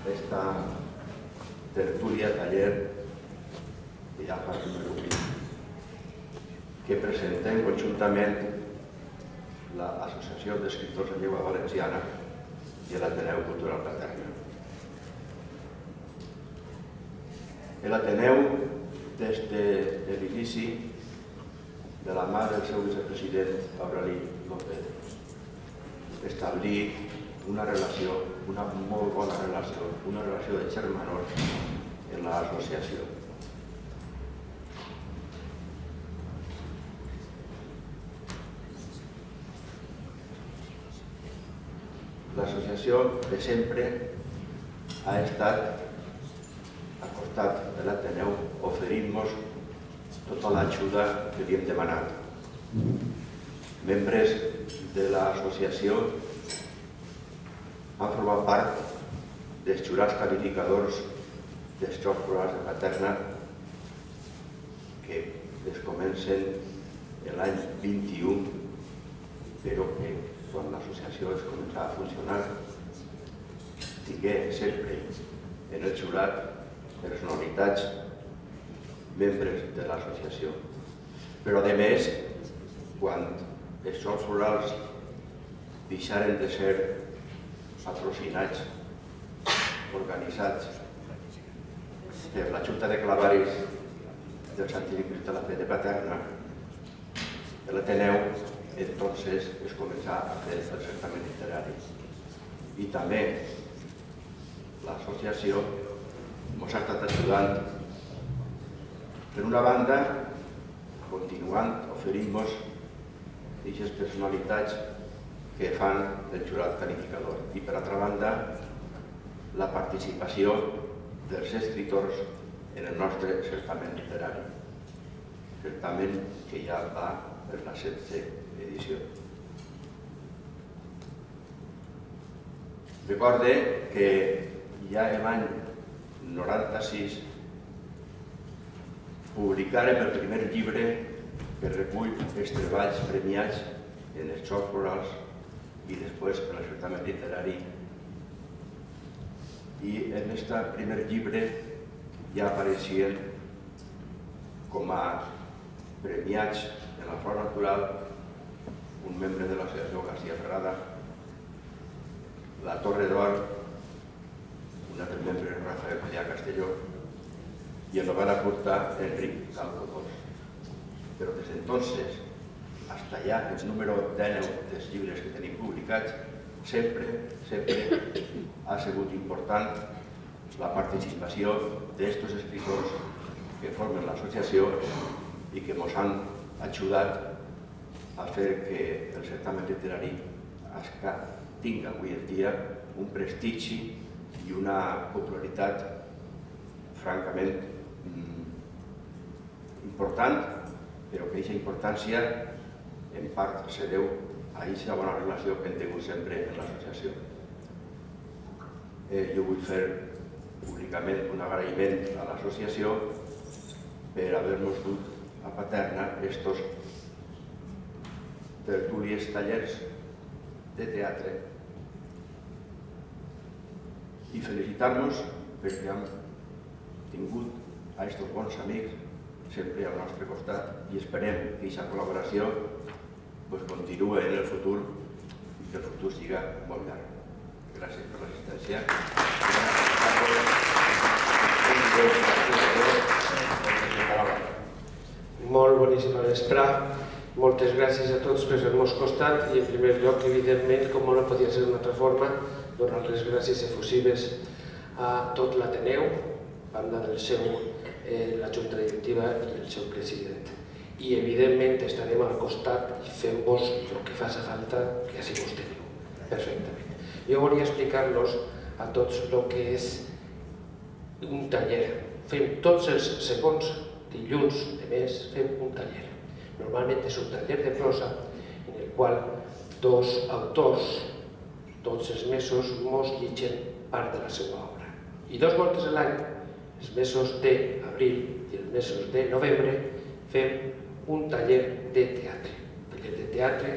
esta tertúlia, taller, que ja fa el número 20, que presentem conjuntament l'Associació d'Escriptors en Llengua Valenciana i l'Ateneu Cultural Paterna. L'Ateneu, des de l'inici, de la mà del seu vicepresident Aureli López, establir una relació, una molt bona relació, una relació de germanor en l'associació. L'associació de sempre ha estat al costat de l'Ateneu oferint-nos tota l'ajuda que li hem demanat. Membres de l'associació han format part dels jurats qualificadors dels Jocs Florals de Paterna que es comencen l'any 21, però que quan l'associació es començava a funcionar tingué sempre en el jurat personalitats membres de l'associació. Però a més, quan els Jocs Florals deixaren de ser patrocinats, organitzats per la Junta de Clavaris del Santíssim Crist de la Fe de Paterna, l'Ateneu entonces es començà a fer el certamen literari. I també l'associació ens ha estat ajudant, per una banda, continuant oferint-nos aquestes personalitats que fan el jurat qualificador i, per altra banda, la participació dels escriptors en el nostre certamen literari, certamen que ja va per la 7a edició. Recorde que ja l'any 96 publicarem el primer llibre que recull els treballs premiats en els Jocs Florals i després en el certamen literari. I en aquest primer llibre ja apareixien com a premiats en la flora natural un membre de l'associació García Ferrada, la Torre d'Or, un altre membre Rafael Pallà Castelló i el novel·la curta Enric Calcocós. Però des d'entonces, fins allà, el número 19 dels llibres que tenim publicats, sempre ha sigut important la participació d'aquests escriptors que formen l'associació i que ens han ajudat a fer que el certamen literari tingui avui en dia un prestigi i una popularitat francament important, però que aquesta importància en part se deu a aquesta bona relació que hem tingut sempre en l'associació. Jo vull fer públicament un agraïment a l'associació per haver-nos dut a Paterna estos tertúlies, tallers de teatre i felicitar-nos perquè hem tingut a estos bons amics sempre al nostre costat i esperem que aquesta col·laboració continuï en el futur i que el futur siga molt llarg. Gràcies per l'assistència. Molt boníssima vespre. Moltes gràcies a tots per ser-nos costat i en primer lloc, evidentment, com no podia ser d'una altra forma, donar les gràcies efusives a tot l'Ateneu, banda del seu, la Junta Directiva i el seu president. I evidentment estarem al costat i fem-vos el que faci falta, que així vos teniu, perfectament. Jo volia explicar-los a tots el que és un taller. Fem tots els segons dilluns de mes, fem un taller. Normalment és un taller de prosa en el qual dos autors tots els mesos mos llegeixen part de la seva obra. I 2 voltes a l'any, els mesos d'abril i els mesos de novembre, fem un taller de teatre. El taller de teatre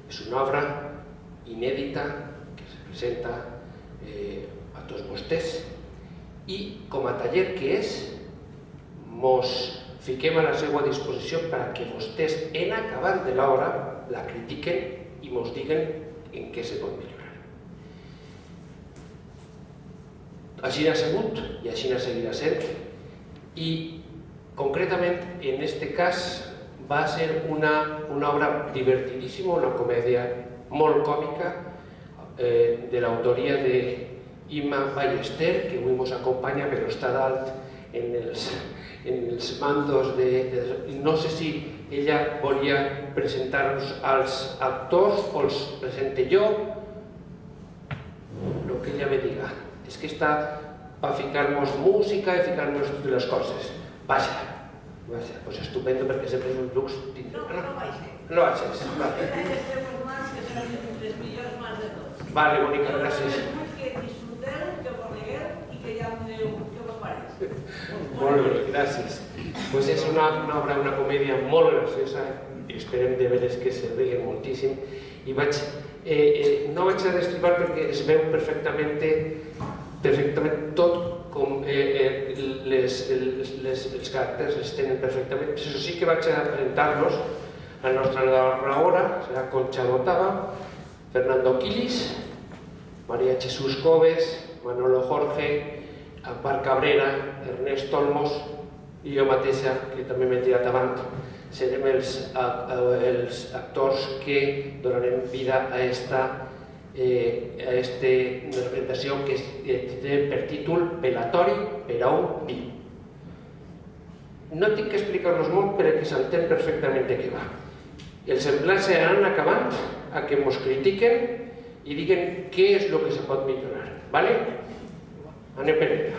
és una obra inèdita que se presenta a tots vostès i, com a taller que és, mos fiquem a la seva disposició perquè vostès, en acabant de l'obra, la critiquen i mos diguen en què se pot millorar. Així ha sigut i així seguirà sent, i concretament en aquest cas va ser una obra divertidíssima, una comèdia molt còmica de l'autoria d'Imma Ballester, que avui ens acompanya però està dalt en els mandos de... No sé si ella volia presentar-nos als actors o els presente jo, el que ella me diga. És que està per ficar-nos música i ficar-nos totes les coses. Vaja, doncs estupendo, perquè sempre és un lux. No baixes. No baixes. Estem mans que seran les millors mans de tots. Vale, Mónica, gràcies. Que disfruteu, que vos rigueu i que ja mireu què vos pareix. Molt bé, gràcies. Doncs és una obra, una comèdia molt graciosa, i esperem de veres que se riguen moltíssim. I no vaig a destripar perquè es veu perfectament tot com els caràcters els tenen perfectament. Això sí que vaig a presentar-los. La nostra narradora serà Concha Motava, Fernando Quilis, María Jesús Coves, Manolo Jorge, Ampar Cabrera, Ernest Olmos i jo mateixa, que també m'he tirat avant. Serem els actors que donarem vida a esta representació que té per títol Velatori per a un vi. No tinc que explicar-los molt perquè s'entén perfectament de què va. Els empleats seran acabant a que ens critiquen i diguen què és el que se pot millorar. Vale? Anem per ella.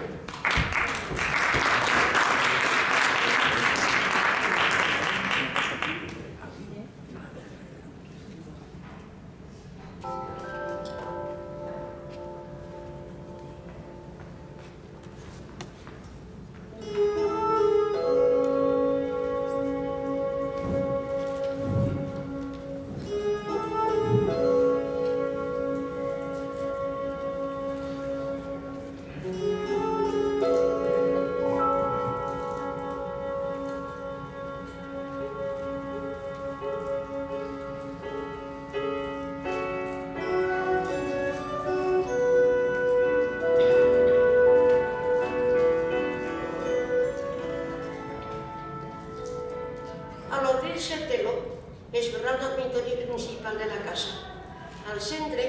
Al centre,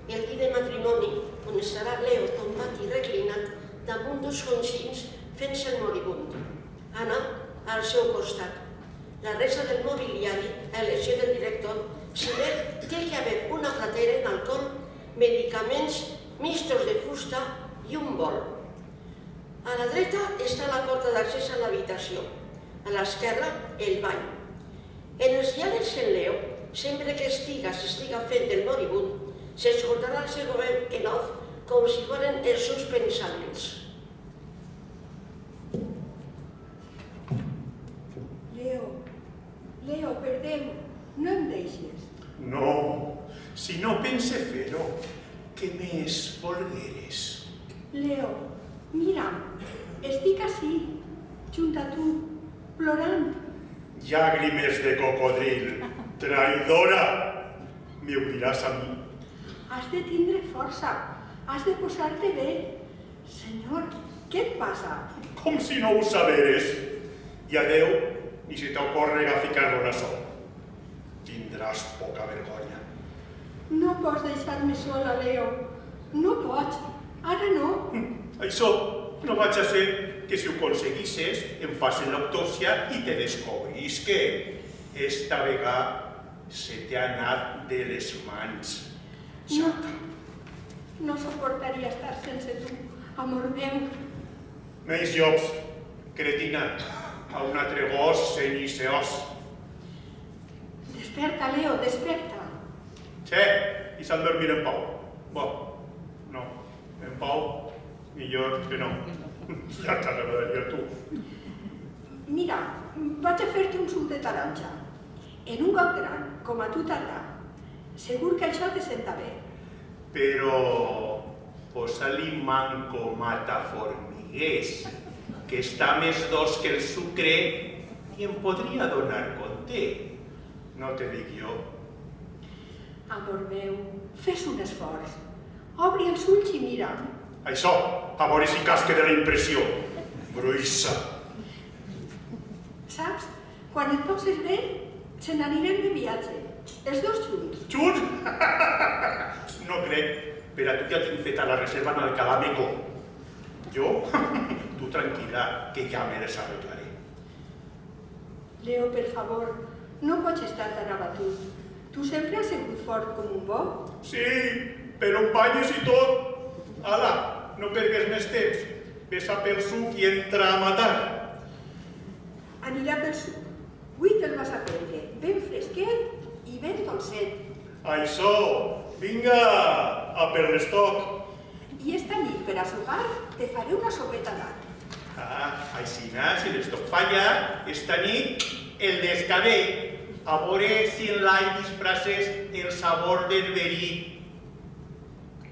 el llit de matrimoni, on estarà Leo tombat i reclinat damunt dos conxins fent-se el moribund. Anna, al seu costat. La resta del mobiliari, a elecció del director, si bé té que haver una platera en alcohol, medicaments, mistos de fusta i un bol. A la dreta està la porta d'accés a l'habitació. A l'esquerra, el bany. En els diàlegs en Leo, sempre que s'estiga fent el moribund, s'escoltarà el seu veu en off com si foren els seus pensaments. Leo, perdem, no em deixes. No, si no pense fer-ho, què més volgueres? Leo, mira'm, estic ací, junt a tu, plorant. Llàgrimes de cocodril, traïdora! M'ho diràs a mi. Has de tindre força, has de posar-te bé. Senyor, què et passa? Com si no ho saberes. I a Déu ni se t'ocorrega ficar-lo a sol. Tindràs poca vergonya. No pots deixar-me sola, Leo. No pots, ara no. Això no vaig a ser que si ho aconseguisses em facin l'autòpsia i te descobrís que esta vegada se t'ha anat de les mans. No suportaria estar sense tu, amor meu. Menys llops, cretina, a un altre gos senyiseós. Desperta, Leo, desperta. Che, i s'han dormir en pau. Bo, no, en pau, millor que no. Ja t'agradaria tu. Mira, vaig a fer-te un suc de taronja. En un got gran, com a tu t'agrada. Segur que això te senta bé. Però posa-li manco mataformiguers, que està més dolç que el sucre i em podria donar compte. No te dic jo. Amor meu, fes un esforç. Obri els ulls i mira. Això, a veure si casque de la impressió. Gruissa. Saps? Quan et poses bé, se n'anirem de viatge. Els dos junts. Junts? No crec. Per a tu ja tinc feta la reserva en Alcalá Meco. Jo? Tu tranquil·la, que ja me les arreglaré. Leo, per favor, no pots estar tan abatut. Tu sempre has sigut fort com un bo. Sí, però em banyes i tot. Ala, no pergues més temps. Ves a pel suc i entra a matar. Anirà pel suc. Avui te'l vas a prendre, ben fresquet i ben dolcet. Això, vinga, a per l'estoc. I esta nit, per a sopar, te faré una sopeta d'art. Aixina, si l'estoc falla, esta nit el descabell. A veure si en l'all disfraces el sabor del verí.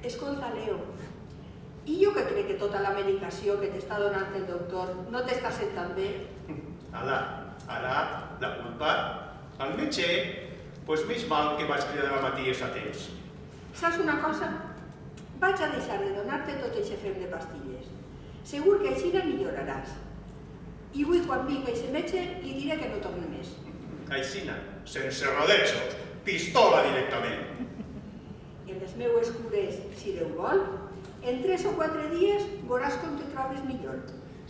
Escolta, Leo, i jo que crec que tota la medicació que t'està donant el doctor no t'està sentant bé? Ala, ara, la culpa al metge, pues més mal que vaig cridar a Matías a temps. Saps una cosa? Vaig a deixar de donar-te tot aquest fem de pastilles. Segur que així no milloraràs. I avui, quan vingui aquest metge, li diré que no torni més. Aixina, sense rodejos, pistola directament. En les meues cures, si Déu vol, en 3 o 4 dies veuràs com te trobes millor.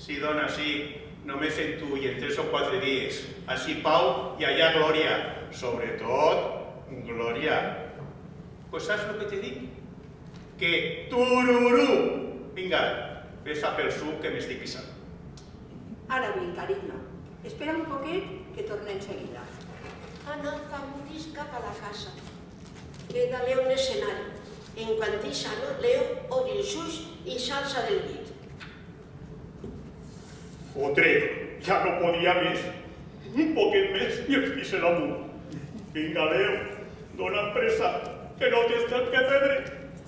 Sí, dona, sí, només en tu i en 3 o 4 dies. Així pau i allà glòria. Sobretot, glòria. Pues saps el que te dic? Que tururú! Vinga, ves a pel suc que m'estic pisant. Ara vinc, carinyo. Espera un poquet que tornem seguida. Anna fa mudis cap a la casa. Queda Leo en l'escenari. En quan deixa Anna, Leo obri els ulls i s'alça del llit. Fotre, ja no podia més. Un poquet més i ens pisen amunt. Vinga, Leo, dona pressa, que no tens tant que perdre.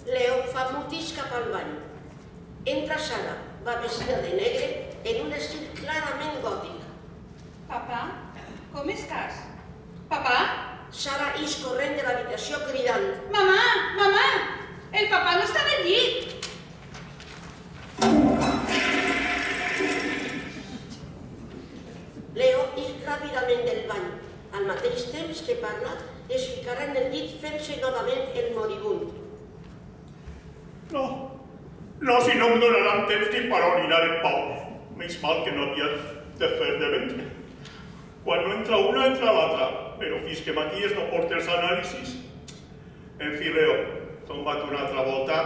Leo fa mudis cap al bany. Entra Sara, va vestida de negre, en un estil clarament gòtic. Papà, com estàs? Papà? Sara ix corrent de l'habitació cridant. Mamà, mamà! El papà no està en el llit! Leo ix ràpidament del bany. Al mateix temps que parla, es ficarà en el llit fent-se novament el moribund. No, si no em donaran temps ni per orinar en pau. Més mal que no havia de fer de ventre. Quan no entra una, entra l'altra, però fins que Matías no porta els anàlisis. En fi, Leo, tomba't una altra volta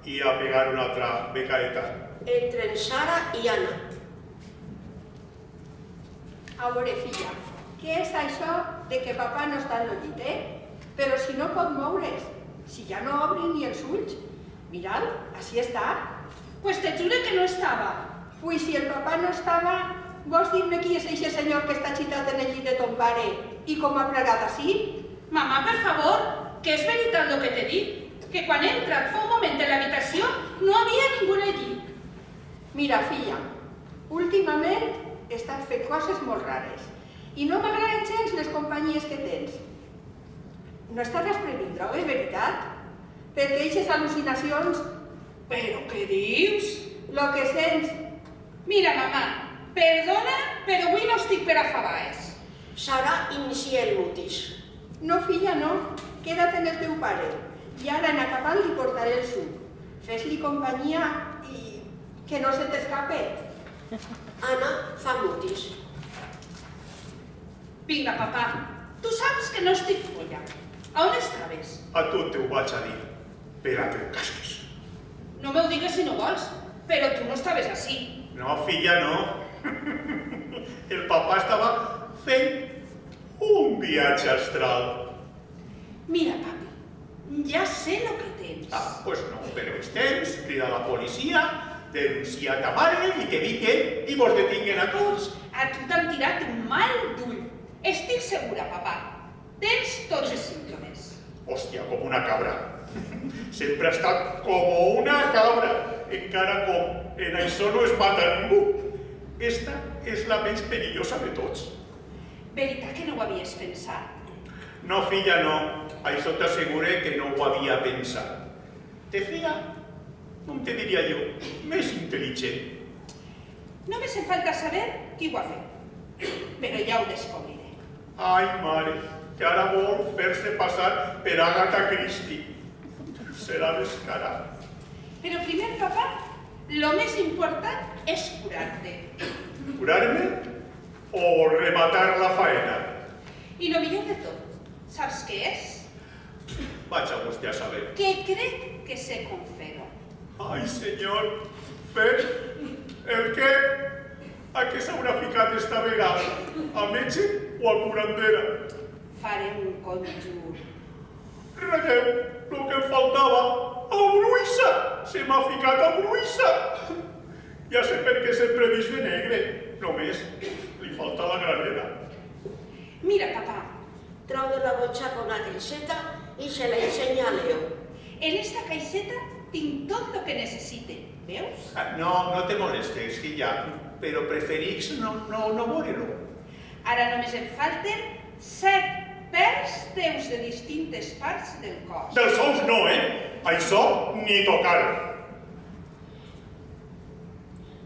i a pegar una altra becaeta. Entren Sara i Anna. A veure, filla, què és això de que papà no està en el llit, Però si no pot moure's, si ja no obri ni els ulls. Mira'l, així està. Pues te jure que no estava. Pues si el papà no estava, vols dir-me qui és aquest senyor que està xitat en el llit de ton pare i com ha plegat així? Mamà, per favor, que és veritat el que t'he dit, que quan he entrat fa un moment en l'habitació no havia ningú en el llit. Mira, filla, últimament he estat fent coses molt rares i no m'agraden gens les companyies que tens. No estaràs prenent droga, és veritat? Perquè aquestes al·lucinacions... Però què dius? Lo que sents... Mira, mamà, perdona, però avui no estic per a fabaes. Sara inicia el mutis. No, filla, no. Queda't en el teu pare. I ara, en acabar, li portaré el suc. Fes-li companyia i... que no se t'escape. Anna fa mutis. Vinga, papà, tu saps que no estic folla. A on estaves? A tu te ho vaig a dir, per a que ho casques. No m'ho digues si no vols, però tu no estaves així. No, filla, no. El papà estava fent un viatge astral. Mira, papi, ja sé el que tens. Pues no, però és temps, crida a la policia, denuncia ta mare i que diquen i vos detinguen a tots. A tu t'han tirat un mal d'ull. Estic segura, papà. Tens tots els símptomes. Hòstia, com una cabra. Sempre ha estat com una cabra, encara com en això no es mata ningú. Esta és la menys perillosa de tots. Veritat que no ho havies pensat? No, filla, no. Això t'assegure que no ho havia pensat. Te feia, com te diria jo, més intel·ligent. Només em falta saber qui ho ha fet, però ja ho descobriré. Ai, mare, que ara vol fer-se passar per Agatha Christie. Serà descarat. Però primer, papà, lo més important és curar-te. Curar-me o rematar la faena? I lo millor de tot, saps què és? Vaig a vostè a saber. Que crec que sé com fer-ho. Ai, senyor, fer el què? A què s'haurà ficat esta vegada? A metge o a curandera? Faré un conjur. Redeu, el que em faltava. A bruixa! Se m'ha ficat a bruixa! Ja sé per què sempre vist de negre. Només li falta la granera. Mira, papà, Trau de la butxaca una caixeta i se la ensenya a Leo. en esta caixeta tinc tot el que necessite, veus? No, no te molestes, filla, però preferix no veure-lo. Ara només em falten 7 pèls teus de distintes parts del cos. Dels ous no, Això ni tocar.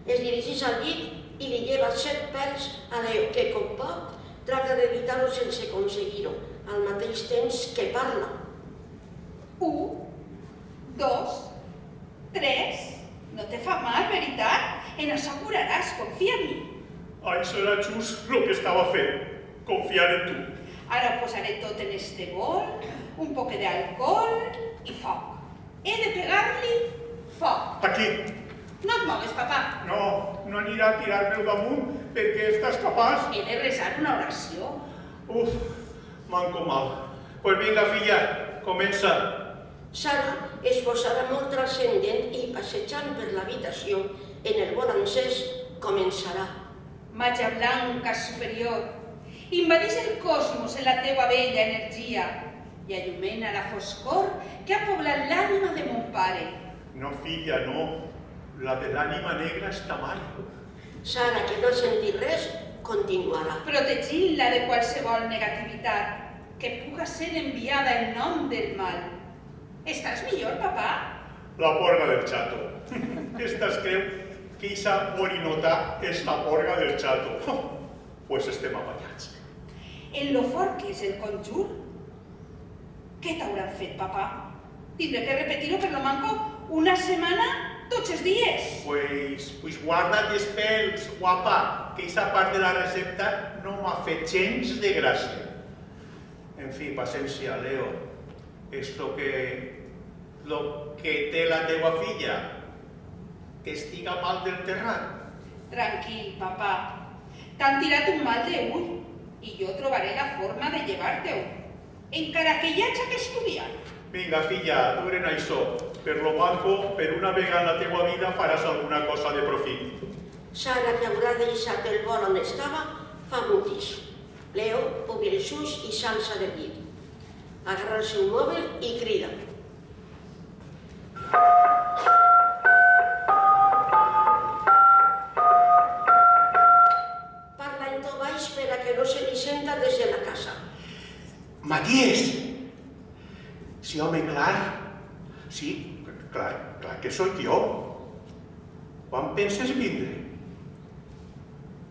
Es dirigeix al llit i li lleva 7 pèls a Leo, que com pot tracta d'evitar-ho sense aconseguir-ho, al mateix temps que parla. 1, 2, 3... No te fa mal, veritat? En això curaràs, confia en mi. Això era just el que estava fent, confiar en tu. Ara ho posaré tot en este bol, un poc d'alcohol i foc. He de pegar-li foc. Aquí. No et mogues, papà. No anirà a tirar-me damunt perquè estàs capaç. He de resar una oració. Uf, manco mal. Pues vinga, filla, comença. Sara es posarà molt transcendent i passejant per l'habitació en el vol encès començarà. Màgia blanca superior, invadeix el cosmos en la teua bella energia i allumena la foscor que ha poblat l'ànima de mon pare. No, filla, no. La de l'ànima negra està mal. Sara, que no ha sentit res, continuarà. Protegint-la de qualsevol negativitat que puga ser enviada en nom del mal. Estàs millor, papà? La porga del xato. Esta es creu que eixa borinota és la porga del xato. Pues estem apanyats. En lo fort que és el conjur, què t'hauran fet, papà? Tindré que repetir-ho per lo manco una setmana tots els dies. Pues guarda't els pèls, guapa, que eixa part de la recepta no m'ha fet gens de gràcia. En fi, paciència, Leo. És lo que té la teua filla, que estiga mal del terrat. Tranquil, papà. T'han tirat un mal d'ull i jo trobaré la forma de llevar-te-ho, encara que hi hagi que estudiar. Vinga, filla, duren això. Per lo manco, per una vegada en la teua vida faràs alguna cosa de profit. Sara, que haurà deixat el vol on estava, fa mutis. Leo obri els ulls i s'alça del llit. Agarra el seu mòbil i crida. Parla en to baix per a que no se li senta des de la casa. Matías! Sí, home, clar. Sí, clar que soy jo. Quan penses vindre?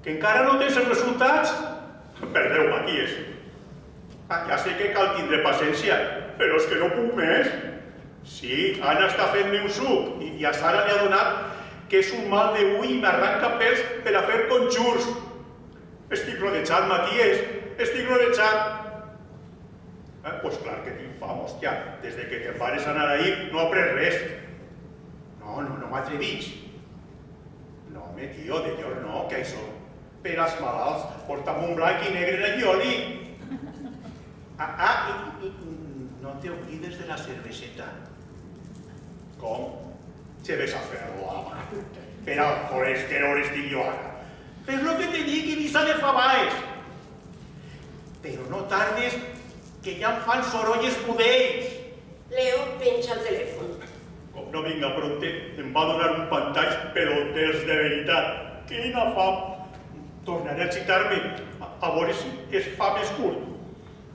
Que encara no tens els resultats? Perdeu, Matías. Ja sé que cal tindre paciència, però és que no puc més. Sí, Anna està fent-me un suc i a Sara li ha donat que és un mal d'ull i m'arranca pèls per a fer conjurs. Estic rodejat, Matías, estic rodejat. Pues clar que tinc fam, hòstia. Des que te'n vares anar ahir no he après res. No m'atrevís. No, home, tio, de llor no, que això. Per als malalts, porta'm un blanc i negre en el violí. I no t'oblides de la cerveseta. Com? Se ves a fer-lo, home. Per al colesterol estic jo ara. És lo que te dic, Ibiza de Fabaes. Però no tardes, que ja em fan sorolles budells. Leo penja el telèfon. Com no vinga pronte, em va donar un pantall, però dels de veritat. Quina fam! Tornaré a citar-me, a veure si es fa més curt.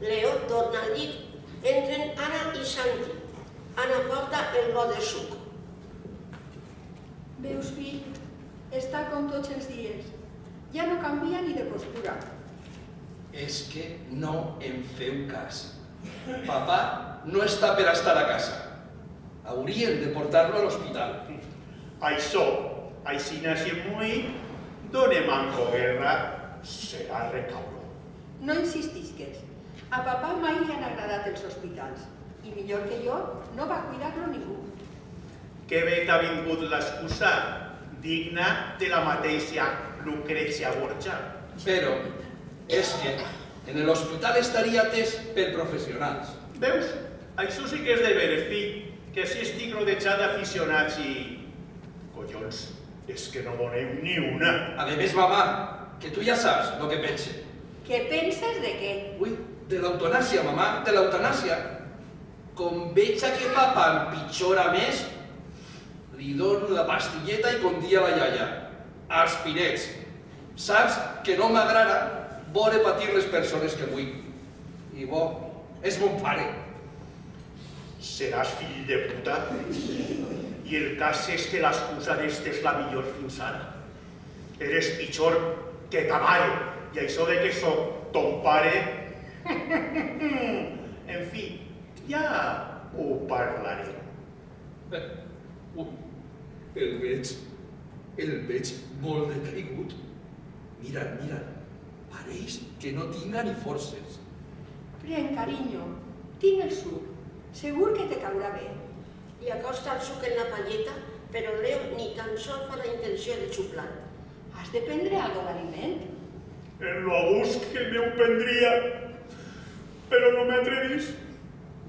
Leo torna al llit. Entren Anna i Santi. Anna porta el got de suc. Veus, fill, està com tots els dies. Ja no canvia ni de postura. És que no em feu cas. Papà no està per estar a casa. Haurien de portar-lo a l'hospital. Això, aixina si moi, donem Manco Guerra, serà recauró. No insistisques. A papà mai li han agradat els hospitals. I millor que jo, no va cuidar-lo ningú. Que bé t'ha vingut l'excusa, digna de la mateixa Lucrecia Borja. Però és que en l'hospital estaria atès per professionals. Veus? Això sí que és de veres, fill, que si estic rodejat d'aficionats i... Collons, és que no doneu ni una. A més, mamà, que tu ja saps el que pense. Què penses de què? Ui, de l'eutanàsia, mamà, de l'eutanàsia. Com veig que papà empitjora més, li dono la pastilleta i condia la iaia. Als pinets. Saps que no m'agrada veure patir les persones que vull. I bo, és mon pare. Seràs fill de puta? I el cas és que l'excusa d'este és la millor fins ara. Eres pitjor que ta mare, i això de que soc ton pare... En fi, ja ho parlarem. El veig molt decaigut. Mira, pareix que no tinga ni forces. Pren, carinyo, tinc el suc. Segur que te caurà bé. Li acosta el suc en la palleta, però Leo ni tan sols fa la intenció de xuplar. Has de prendre algo d'aliment? En lo a gust que me ho prendria, però no m'atrevís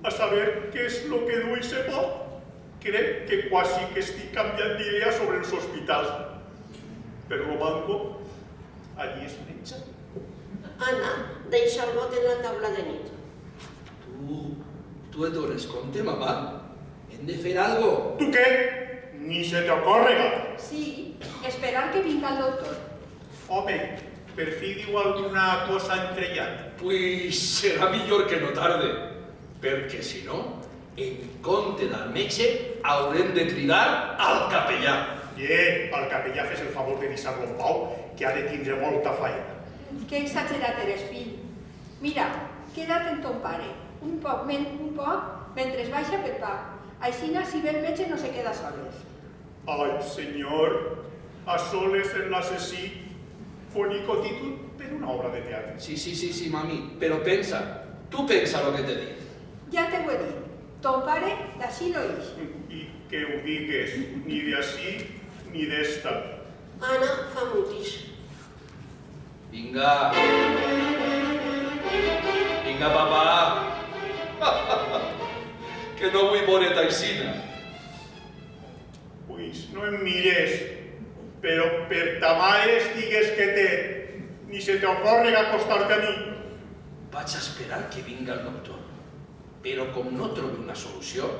a saber què és lo que du i se pot. Crec que quasi que estic canviant d'idea sobre els hospitals. Per lo manco, allí es menja. Anna deixa el got en la taula de nit. Tu et dones compte, mamà? Hem de fer algo. Tu què? Ni se te ocórrega. Sí, esperar que vinga el doctor. Home, per fi diu alguna cosa entrellat. Pues serà millor que no tarde, perquè si no, en compte del metge, haurem de cridar al capellà. Al capellà fes el favor de deixar-lo en pau, que ha de tindre molta faena. Que exagerat eres, fill. Mira, queda't amb ton pare. Un poc, mentre es baixa per pa. Així, si ve el metge, no se queda soles. Ai, senyor, a soles en l'assassí, fonico títol per una obra de teatre. Sí, mami, però pensa, tu pensa el que t'he dit. Ja te ho he dit. Ton pare d'ací no ix. I que ho digues, ni d'ací ni d'esta. Anna fa mutis. Vinga, papà. Que no vull veure t'aixina. Pues no em mires, però per ta mare estigues que té, ni se te ocórrega acostar-te a mi. Vaig a esperar que vinga el doctor, però com no trobi una solució,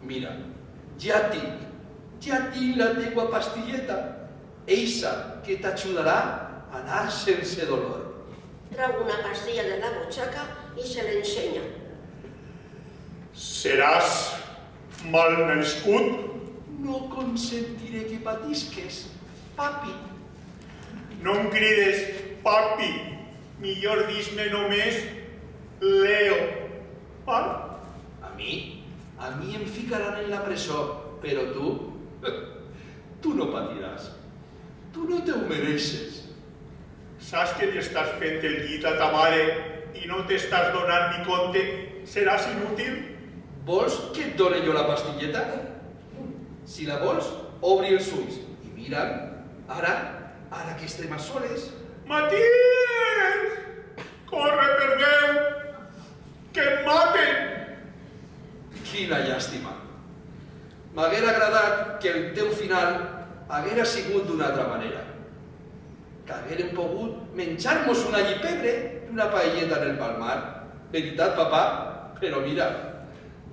mira, ja tinc la teua pastilleta, eixa que t'ajudarà a anar sense dolor. Trau una pastilla de la butxaca i se l'ensenya. Seràs malnascut? No consentiré que patisques, papi. No em crides, papi. Millor dis-me només Leo. Val? A mi em ficaran en la presó, però tu no patiràs. Tu no te ho mereixes. Saps que li estàs fent el llit a ta mare i no t'estàs donant ni compte? Seràs inútil? Vols que et doni jo la pastilleta? Si la vols, obri els ulls i mira'm, ara que estem a soles. Maties! Corre, per Déu! Que em maten! Quina llàstima. M'haguera agradat que el teu final haguera sigut d'una altra manera. Que haguérem pogut menjar-nos una llipebre i una paelleta en el palmar. Veritat, papà? Però mira,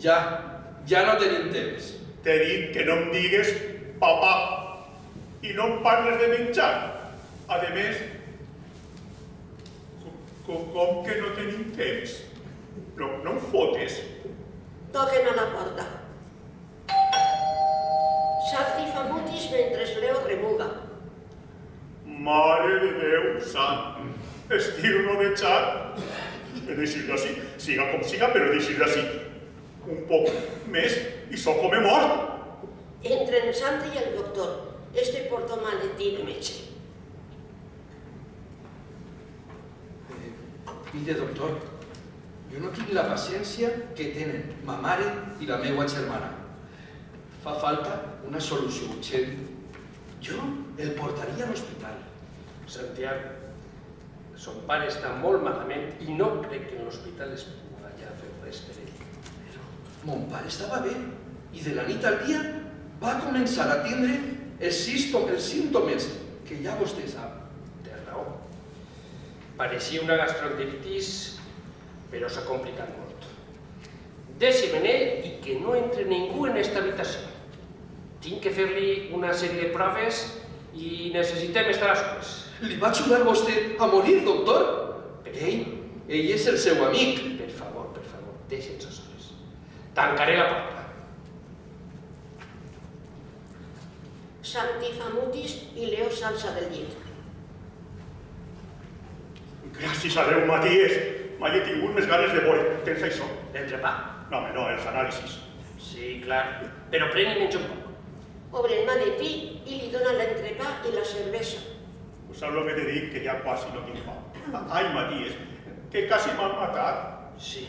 ja ja no tenim temps. T'he dit que no em digues papà i no em parles de menjar. A més, com que no tenim temps? No em fotes. Toquen a la porta. Santi fa mutis mentre Leo remuga. Mare de Déu sant, estic rodejat. Deixi-lo així, siga com siga, però deixi-lo així. Un poc més i sóc com he mort. Entren Santi i el doctor. Este porta un maletí de metge. Mire, doctor, jo no tinc la paciència que tenen ma mare i la meva germana. Fa falta una solució urgent. Jo el portaria a l'hospital. Santiago, son pare està molt malament i no crec que en l'hospital es pugui ja fer res per ell. Mon pare estava bé i de la nit al dia va començar a tindre els símptomes que ja vostè sap. Té raó. Pareixia una gastroenteritis, però s'ha complicat molt. Deixi'm en ell i que no entre ningú en esta habitació. Tinc que fer-li una sèrie de proves i necessitem estar a soles. Li va ajudar vostè a morir, doctor? Ell és el seu amic. Per favor, deixi'ns a soles. Tancaré la porta. Santi fa mutis i Leo s'alça del llit. Gràcies a Déu, Matías. Mai he tingut més ganes de veure. Tens això? L'entrepà? No, home, no, els anàlisis. Sí, clar. Però pren i menja un poc. Obre el maletí i li dona l'entrepà i la cervesa. Saps el que t'he dit? Que ja quasi no tinc pa. Ai, Matías, que quasi m'han matat. Sí,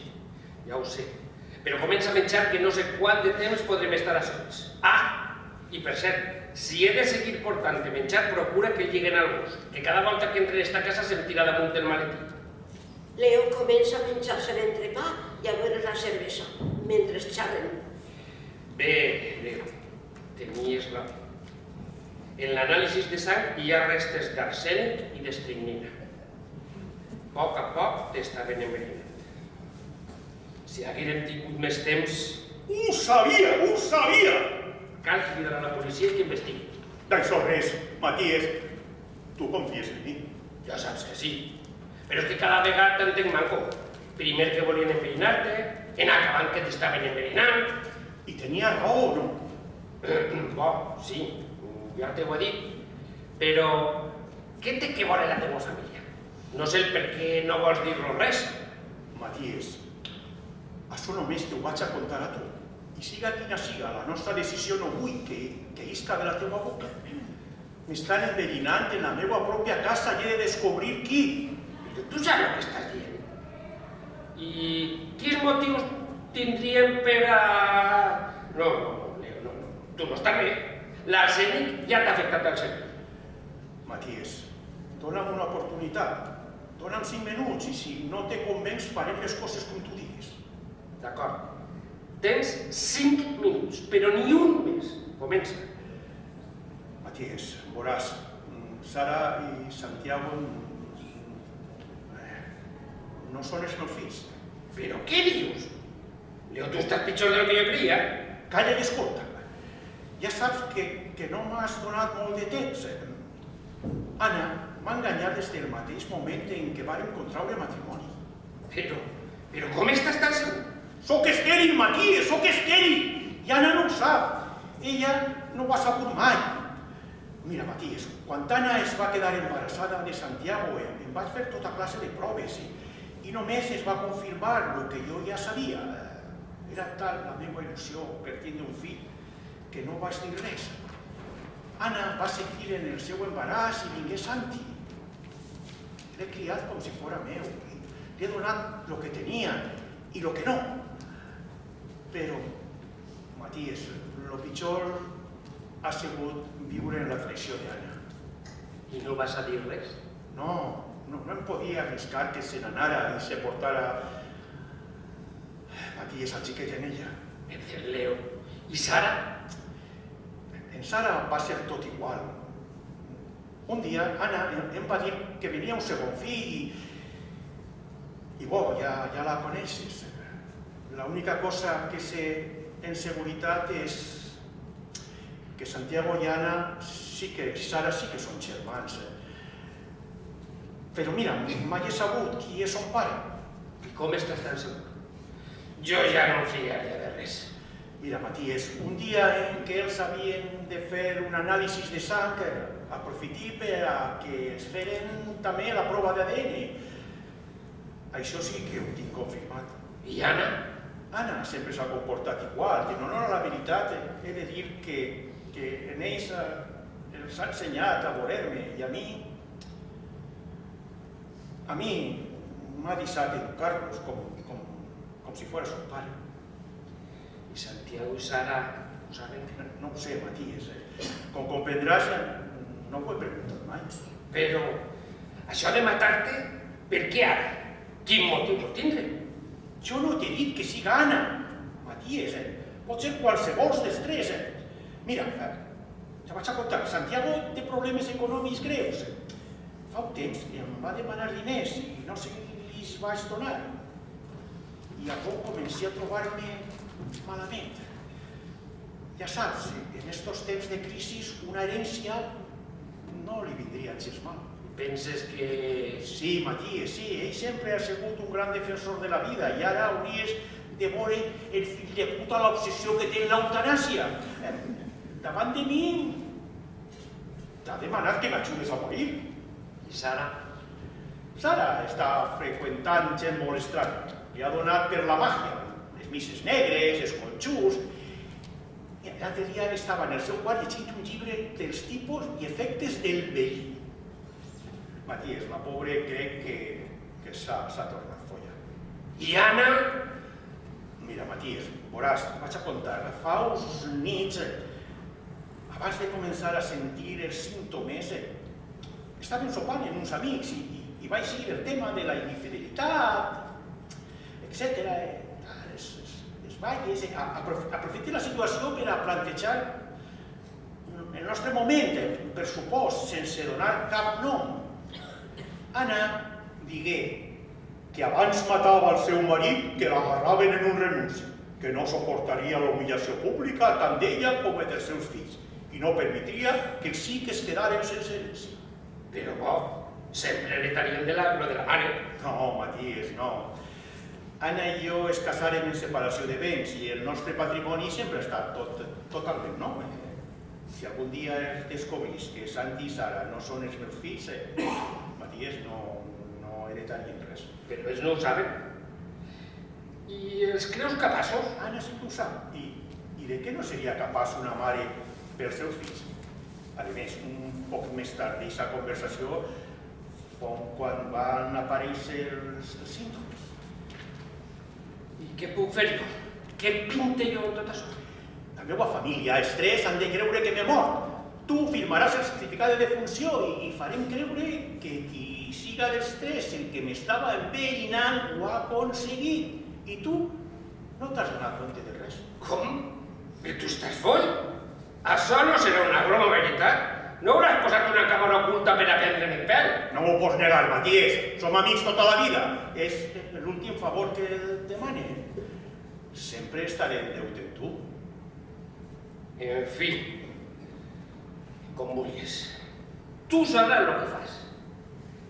ja ho sé. Però comença a menjar que no sé quant de temps podrem estar a sols. Ah, i per cert, si he de seguir portant de menjar, procura que lliguen al gos, que cada volta que entre a esta casa se'm tira damunt del maletí. Leo comença a menjar-se l'entrepà i a beure la cervesa, mentre xerren. Bé, Leo, tenies raó. En l'anàlisi de sang hi ha restes d'arsènic i d'estricnina. A poc t'estaven enverinant. Si haguérem tingut més temps... Ho sabia! Cal cridar a la policia i que investigui. D'això res, Matías. Tu confies en mi? Ja saps que sí. Però és que cada vegada t'entenc manco. Primer que volien enverinar-te, en acabant que t'estaven enverinant. I tenia raó, no? Bo, sí, ja t'ho he dit. Però què té que veure la teva família? No sé el per què no vols dir-lo res. Matías, això només t'ho vaig a contar a tu. I siga quina siga la nostra decisió, no vull que isca de la teva boca. M'estan enverinant en la meva pròpia casa i he de descobrir qui. Tu saps el que estàs dient. I quins motius tindríem per a... No, tu no estàs bé. L'arsènic ja t'ha afectat al cervell. Matías, dona'm una oportunitat. Dona'm 5 minuts i si no te convenç farem les coses com tu digues. D'acord. Tens 5 minuts, però ni un més. Comença. Matías, veuràs, Sara i Santiago no són els meus fills. Però què dius? Leo, tu estàs pitjor del que jo creia. Calla i escolta. Ja saps que no m'has donat molt de temps. Anna m'ha enganyat des del mateix moment en què vàrem contraure matrimoni. Però com estàs tan segur? Soc estèril, Matías, soc estèril! I Anna no ho sap. Ella no ho ha sabut mai. Mira, Matías, quan Anna es va quedar embarassada de Santiago, em vaig fer tota classe de proves i només es va confirmar el que jo ja sabia. Era tal la meva il·lusió per tindre un fill que no vaig dir res. Anna va seguir en el seu embaràs i vingué Santi. L'he criat com si fora meu. Li he donat el que tenia i el que no. Però, Matías, el pitjor ha sigut viure en la traició d'Anna. I no vas a dir res? No em podia arriscar que se n'anara i se portara Matías al xiquet en ella. El Leo. I Sara? En Sara va ser tot igual. Un dia, Anna em va dir que venia un segon fill i bo, ja la coneixes. L'única cosa que sé en seguretat és que Santiago i Anna Sara sí que són germans. Però mira, mai he sabut qui és son pare. I com estàs tan segur? Jo ja no em fiaria de res. Mira, Matías, un dia en què ells havien de fer un anàlisi de sang, aprofití per a que es feren també la prova d'ADN. Això sí que ho tinc confirmat. I Anna? Anna sempre s'ha comportat igual, en honor a la veritat he de dir que en ells els ha ensenyat a voler-me i a mi m'ha deixat educar-los com si fos son pare. I Santiago i Sara ho saben? No ho sé, Matías. Com comprendràs, no ho he preguntat mai. Però això de matar-te, per què ara? Quin motiu pot tindre? Jo no t'he dit que siga Anna, Matías. Pot ser qualsevol dels tres. Mira, te vaig a contar. Santiago té problemes econòmics greus. Fa un temps em va demanar diners i no sé qui els vaig donar. I llavors comencé a trobar-me malament. Ja saps, en estos temps de crisi una herència no li vindria gens mal. Penses que... Sí, Matías, sí, ell sempre ha sigut un gran defensor de la vida i ara hauries de veure el fill de puta l'obsessió que té en l'eutanàsia. Davant de mi t'ha demanat que m'ajudes a morir. I Sara? Sara està freqüentant gent molt estranya. Li ha donat per la màgia, les misses negres, els conjurs. I l'altre dia estava en el seu quart llegint un llibre dels tipus i efectes del veí. Matías, la pobre crec que s'ha tornat folla. I Anna? Mira, Matías, veuràs, vaig a contar. Fa uns nits, abans de començar a sentir els símptomes, estàvem sopant amb uns amics i vaig seguir el tema de la infidelitat, etc. Les balles. Aprofité la situació per a plantejar el nostre moment, per supost, sense donar cap nom. Anna digué que abans matava el seu marit que l'agarraven en un renunci, que no soportaria la humillació pública tant d'ella com dels seus fills i no permetria que els sí que es quedaren sense herència. Però bo, sempre heretaríem de la mare. No, Matías, no. Anna i jo es casàrem en separació de béns i el nostre patrimoni sempre ha estat totalment nou. Si algun dia descobrís que Santi i Sara no són els meus fills, Matías, no heretarien res. Però ells no ho saben. I els creus capaços? Anna sí que ho sap. I de què no seria capaç una mare pels seus fills? A més, un poc més tard d'aquesta conversació, quan van aparèixer els símptomes. I què puc fer jo? Què pinte jo en tot això? La meva família, els tres, han de creure que m'he mort. Tu firmaràs el certificat de defunció i farem creure que qui siga dels tres el que m'estava enverinant ho ha aconseguit. I tu no t'has donat compte de res. Com? Però tu estàs foll? Això no serà una broma, veritat? No hauràs posat una càmera oculta per a prendre'm el pèl? No m'ho pots negar, Matías. Som amics tota la vida. És l'últim favor que et demane. Sempre estaré en deute amb tu. En fi, com vulguis. Tu sabràs el que fas.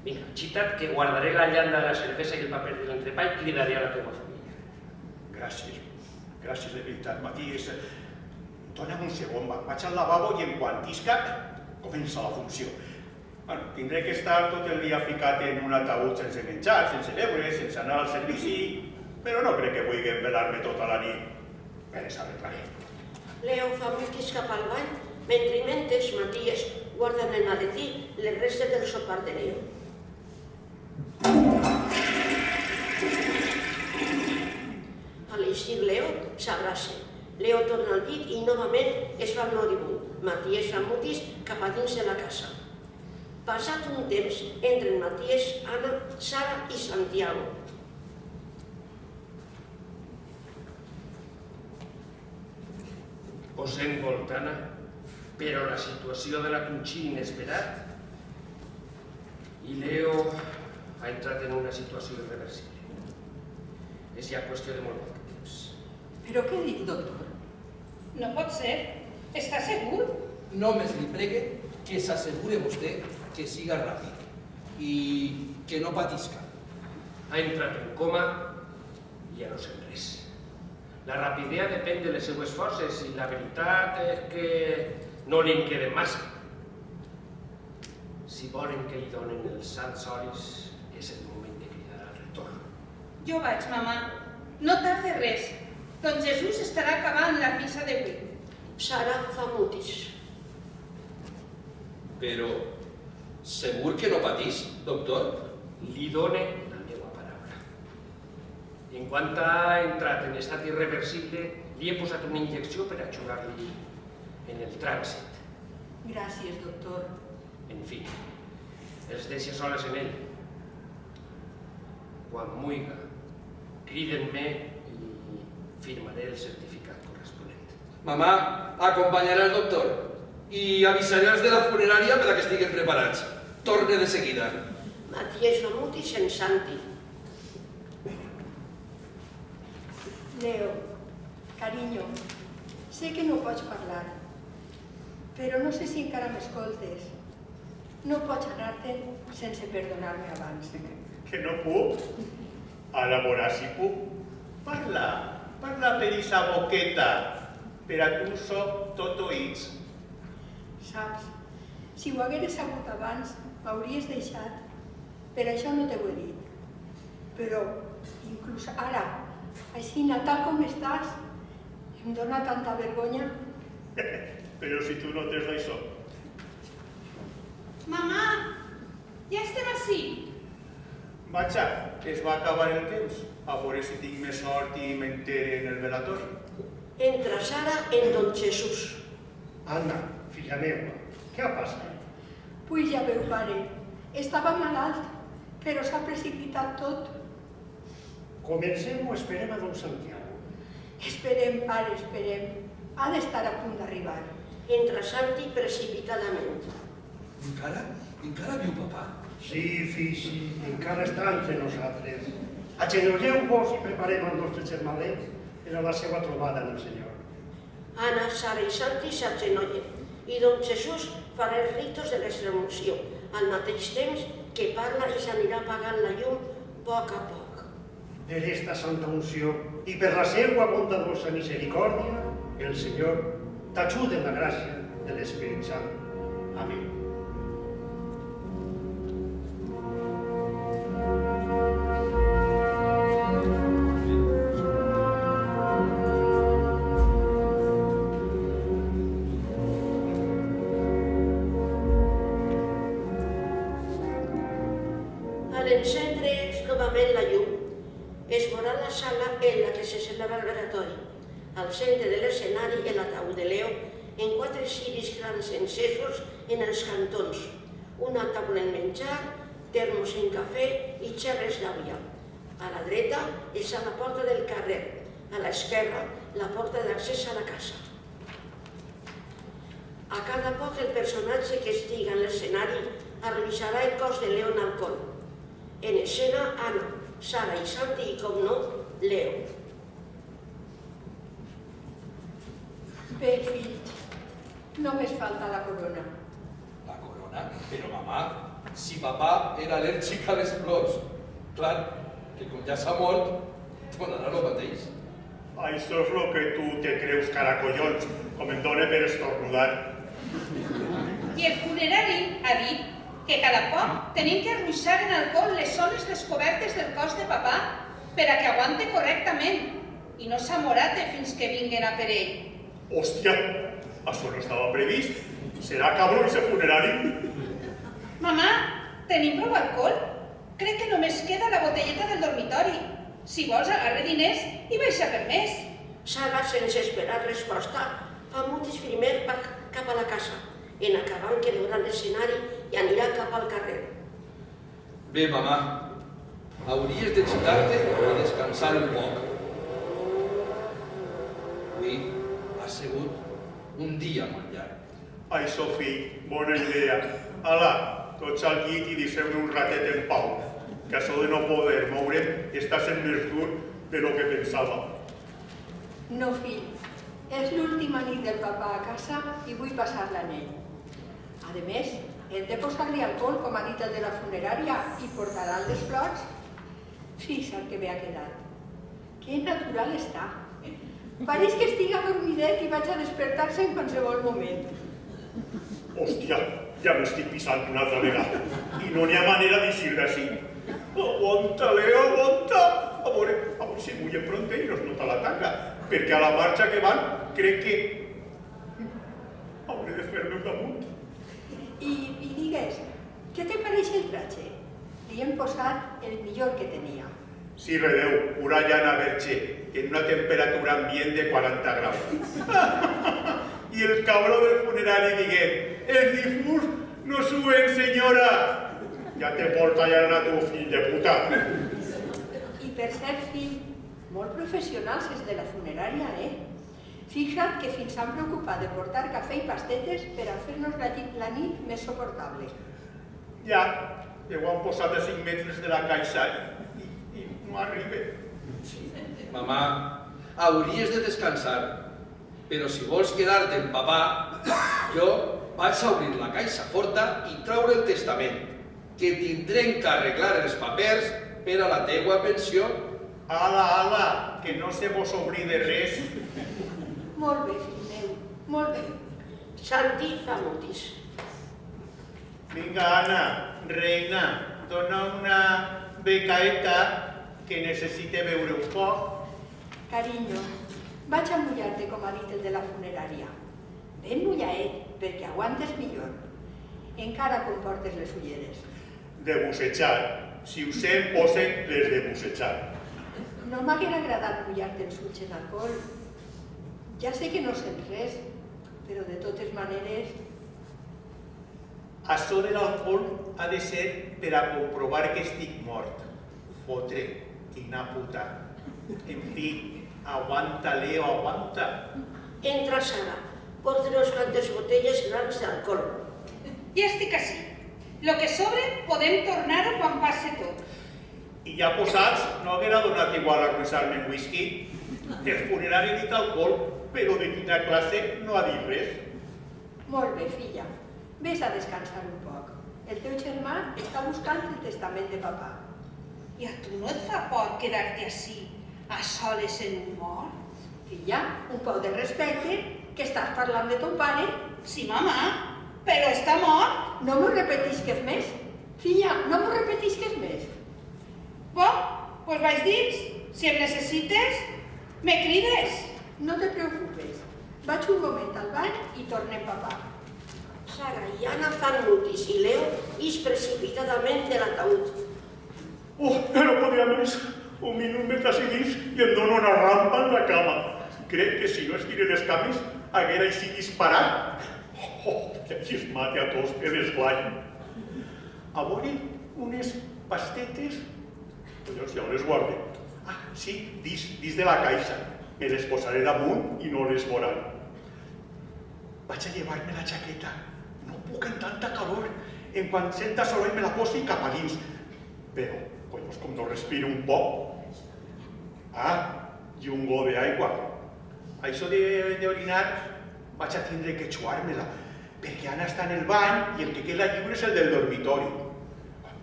Vinga, xitat, que guardaré la llanda de la cervesa i el paper de l'entrepà i cridaré a la teva família. Gràcies. Gràcies de veritat, Matías. Dóna'm un segon, vaig al lavabo i en quan isca, comença la funció. Tindré que estar tot el dia ficat en un ataúd sense menjar, sense beure, sense anar al servici, però no crec que vulgui envelar-me tota la nit. Me les arreglaré. Leo fa multis cap al ball, mentre Matías guarda en el maletí les restes del sopar de Leo. A l'eixir Leo s'abraça. Leo torna al llit i novament es fa moribund. Matías fa mutis cap a dins de la casa. Passat un temps, entren Matías, Anna, Sara i Santiago. Ho sent molt, Anna, però la situació de la Conxí inesperat i Leo ha entrat en una situació irreversible. És ja qüestió de molt poc temps. Però què dic, doctor? No pot ser. Està segur? Només li pregue que s'assegure vostè que siga ràpid i que no patisca. Ha entrat en coma i ja no sent res. La rapidesa depèn de les seues forces i la veritat és que no li en queden massa. Si volen que li donen els sants olis, és el moment de cridar al retorn. Jo vaig, mamà. No tarda res. Don Jesús estarà acabant la missa d'avui. Sara fa mutis. Però segur que no patís, doctor? Li done la meva paraula. En quant ha entrat en estat irreversible, li he posat una injecció per ajudar-li en el trànsit. Gràcies, doctor. En fi, els deixa soles en ell. Quan muiga, criden-me i firmaré el certificat corresponent. Mamà, acompanyarà el doctor i avisaràs de la funerària per a que estiguen preparats. Torne de seguida. Matías fa mutis en Santi. Leo, carinyo, sé que no pots parlar, però no sé si encara m'escoltes. No pots anar-te'n sense perdonar-me abans. Que no puc? Ara veuràs si puc. Parla per esa boqueta. Per a tu soc tot oïts. Saps, si ho hagueres sabut abans, m'hauries deixat. Per això no t'ho he dit. Però, inclús ara, així, tal com estàs, em dóna tanta vergonya. Però si tu no tens d'això. Mamà, ja estem ací. Vaja, que es va acabar el temps. A veure si tinc més sort i m'entere en el velatori. Entra Sara en Don Jesús. Anna, filla meva, què ha passat? Pues ja veu, pare, estava malalt, però s'ha precipitat tot. Comencem o esperem a don Santiago? Esperem, pare, esperem. Ha d'estar a punt d'arribar. Entra Santi precipitadament. Encara viu papà? Sí, fill, encara està entre nosaltres. Agenolleu-vos i preparem el nostre germanet per a la seva trobada amb el Senyor. Anna, Sara i Santi s'agenollen i Don Jesús farà els ritos de l'extremunció, al mateix temps que parla i s'anirà apagant la llum a poc a poc. Per esta santa unció i per la seva bondadosa misericòrdia, el Senyor t'ajude en la gràcia de l'Espírit Sant. Amén. A l'encendre novament la llum, es veurà la sala en la que se celebra el velatori. Al centre de l'escenari, el ataúd de Leo, en 4 ciris grans encesos en els cantons, una taula en menjar, termos en cafè i xerres d'àvia. A la dreta és a la porta del carrer, a l'esquerra la porta d'accés a la casa. A cada poc el personatge que estiga en l'escenari revisarà el cos de Leo en alcohol. En escena, Anna, Sara i Santi i, com no, Leo. Bé, fill, només falta la corona. La corona? Però mamà, si papà era al·lèrgic a les flors, clar, que com ja s'ha mort, donarà el mateix. Això és el que tu te creus, caracollons, com em dóna per estornudar. I el funerari ha dit que cada poc tenim que arruixar en alcohol les zones descobertes del cos de papà per a que aguante correctament i no s'amorate fins que vinguen a per ell. Hòstia, això no estava previst. Serà cabró ese funerari? Mamà, tenim prou alcohol? Crec que només queda la botelleta del dormitori. Si vols, agarre diners i baixa per més. Sara, sense esperar resposta, fa mutis primer cap a la casa. En acabant que veurà l'escenari i anirà cap al carrer. Bé, mamà, hauries de xutar-te i descansar un poc. Avui ha sigut un dia molt llarg. Això, fill, bona idea. Ala, tots al llit i deixeu-me un ratet en pau, que això de no poder moure'm està sent més dur de lo que pensava. No, fill, És l'última nit del papà a casa i vull passar-la en ell. A més, hem de posar-li alcohol, com ha dit el de la funerària, i portaran les flors. Fixa't que bé ha quedat. Que natural està. Pareix que estiga dormidet i vaig a despertar-se en qualsevol moment. Hòstia, ja m'estic pisant una altra vegada. I no n'hi ha manera d'eixir d'ací. Aguanta, Leo, aguanta! A veure si mullen pronte i no es nota la tanga. Perquè a la marxa que van, crec que hauré de fer-me damunt. I digues, què te pareix el traje? Li hem posat el millor que tenia. Sí, redeu, pura llana verge, en una temperatura ambient de 40 graus. I el cabró del funerari diguent, el difús no suen, senyora. Ja te porta llana tu, fill de puta. I per cert, fill, molt professionals és de la funerària, Fixa't que fins s'han preocupat de portar cafè i pastetes per a fer-nos la nit més suportable. Ja, ho han posat a 5 metres de la caixa i no arriba. Mamà, hauries de descansar, però si vols quedar-te amb papà, jo vaig a obrir la caixa forta i traure el testament, que tindrem que arreglar els papers per a la teua pensió. Ala, que no se vos oblide res. Molt bé, fill meu, molt bé. Santi fa mutis. Vinga, Anna, reina, dona una becaeta que necessite beure un poc. Carinyo, vaig a mullar-te com ha dit el de la funerària. Ben mullaet, perquè aguantes millor. Encara comportes les ulleres. De bussejar. Si usem, posen les de bussejar. No m'haguera agradat mullar-te els ulls en alcohol. Ja sé que no sents res, però de totes maneres... Això de l'alcohol ha de ser per a comprovar que estic mort. Fotre, quina puta. En fi, aguanta, Leo, aguanta. Entra Sara, porta unes quantes botelles grans d'alcohol. Ja estic així. Lo que sobre podem tornar-ho quan passe tot. I ja posats, no haguera donat igual arruïnar-me en whisky. El funerari ha dit alcohol, però de quina classe no ha dit res. Molt bé, filla. Ves a descansar un poc. El teu germà està buscant el testament de papà. I a tu no et fa por quedar-te així, a soles en un mort? Filla, un poc de respecte, que estàs parlant de ton pare. Sí, mamà, però està mort. No m'ho repetisques més. Filla, no m'ho repetisques més. Pues vaig dins. Si em necessites, me crides. No te preocupes. Vaig un moment al bany i tornem papà. Sara i Anna fan mutis i Leo ix precipitadament de l'ataúd. No podia més. Un minut més decidís i em dono una rampa en la cama. Crec que si no estire les cames, haguera així disparat. Que així es mate a tots de desguany. A veure, unes pastetes... Collons, ja les guarde. Sí, dins de la caixa. Me les posaré damunt i no les veuran. Vaig a llevar-me la jaqueta. No puc en tanta calor. En quan senta soroll me la poso i cap a dins. Però, collons, com no respiro un poc. I un got d'aigua. Això d'orinar vaig a tindre que xuar-me-la, perquè Anna està en el bany i el que queda lliure és el del dormitori.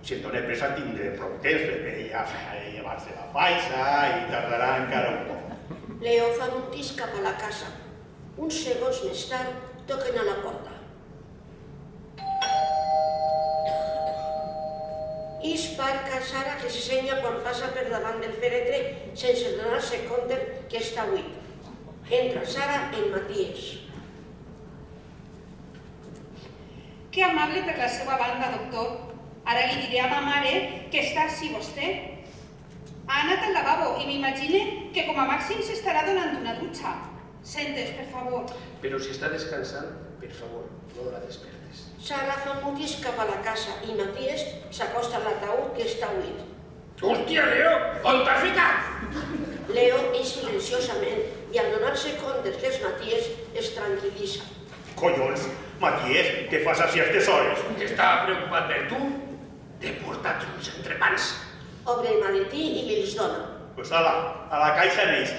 Si em dóna pressa tindré prou temps perquè ella ha de llevar-se la faixa i tardarà encara un poc. Leo fa mutis cap a la casa. Uns segons més tard toquen a la porta. Ix parca Sara que se senya quan passa per davant del fèretre sense donar-se compte que està buit. Entra Sara en Matías. Que amable per la seva banda, doctor. Ara li diré a ma mare que està així vostè. Ha anat al lavabo i m'imagine que com a màxim s'estarà donant una dutxa. Sentes, per favor. Però si està descansant, per favor, no la despertes. Sara fa mutis cap a la casa i Matías s'acosta a l'ataúd que està buit. Hòstia, Leo, on t'has ficat? Leo ix silenciosament i al donar-se compte que és Matías es tranquil·litza. Collons, Matías, què fas així a aquestes hores? Que estava preocupat per tu. T'he portat uns entrepans. Obre el maletí i li els dona. Pues ala, a la caixa neix.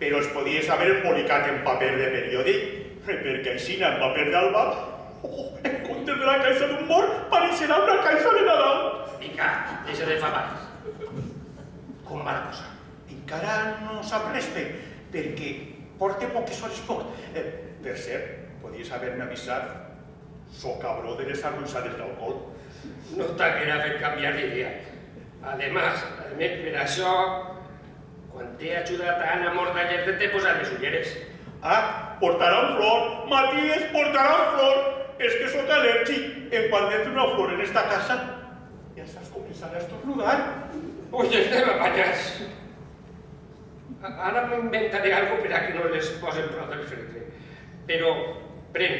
però els podies haver embolicat en paper de periòdic, perquè així en paper d'alba, en comptes de la caixa d'un mort, pareixerà una caixa de Nadal. Vinga, deixa de fabars. Com va la cosa? Encara no sap res, perquè porta poques hores poc. Per cert, podies haver-me avisat, soc cabró de les arruïssades d'alcohol. No t'haguera fet canviar d'idea. Además, per això, quan t'he ajudat a Anna Mortallers t'he posat les ulleres. Ah, portaran flor, Matías, portaran flor. És que sóc al·lèrgic. En quan entri una flor en esta casa, ja estàs començant a estornudar. Ui, estem apanyats. Ara m'inventaré alguna cosa per a que no les posen prou del fèretre. Però, pren,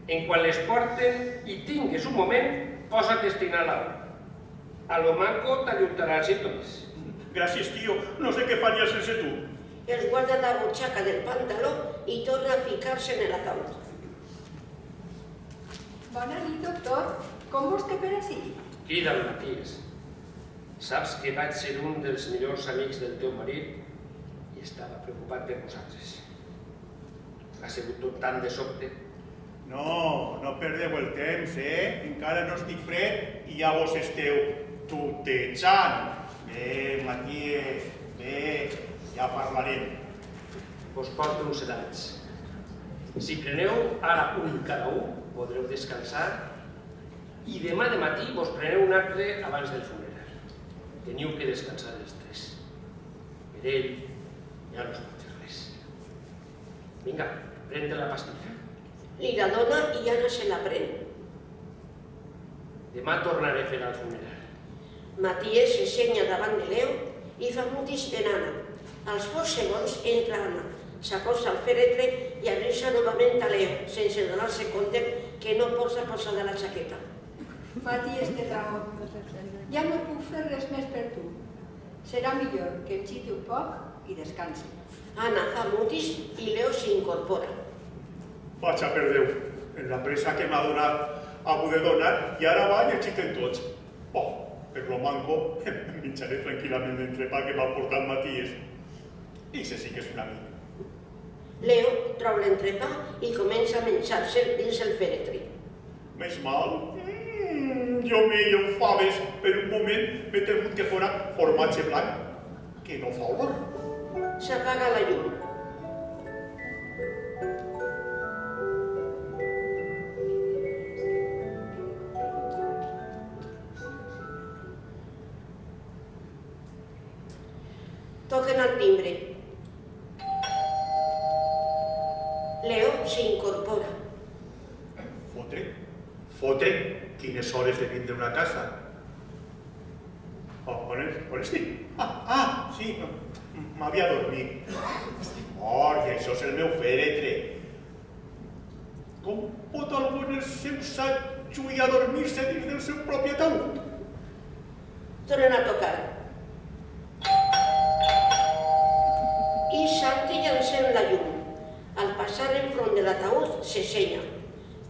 en quan les porten i tingues un moment, posa't a estirar l'au. A lo manco t'alluntarà els símptomes. Gràcies, tio. No sé què faria sense tu. Els guarda la butxaca del pantaló i torna a ficar-se en l'ataúd. Bona nit, doctor. Com vostè per ací? Crida'l, Matías. Saps que vaig ser un dels millors amics del teu marit i estava preocupat per vosaltres. Ha sigut tot tan de sobte. No, no perdeu el temps, Encara no estic fred i ja vos esteu tutejant. Bé, Matías, bé, ja parlarem. Us porto uns sedats. Si preneu ara un cada un, podreu descansar i demà de matí vos preneu un altre abans del funeral. Teniu que descansar els tres. Per ell ja no es pot fer res. Vinga, pren-te la pastilla. Li la dona i Anna se la pren. Demà tornaré a fer el funeral. Matías s'ensenya davant de Leo i fa mutis en Anna. Als pocs segons entra Anna, s'acosta al fèretre i abrisa novament a Leo, sense donar-se compte que no posa posada la jaqueta. Matías té raó. Ja no puc fer res més per tu. Serà millor que em giti un poc i descansi. Anna fa mutis i Leo s'incorpora. Vaig a per Déu, en la pressa que m'ha donat a poder donar i ara va i els xiten tots. Per lo manco, em menjaré tranquil·lament l'entrepà que m'ha portat Matías. I se sí que és un amic. Leo trau l'entrepà i comença a menjar-se'l dins el fèretre. Més mal? Jo meio faves, per un moment m'he temut que fora formatge blanc, que no fa olor. S'apaga la llum. Toquen al timbre. Leo s'incorpora. Fotre? Quines hores de vindre a una casa? On estic? Sí, m'havia dormit. Estic mort i això és el meu fèretre. Com pot algú en el seu sant lluir a dormir-se dins del seu propi ataúd? Tornen a tocar. I Santi encén la llum. Al passar enfront de l'ataúd, s'assenya.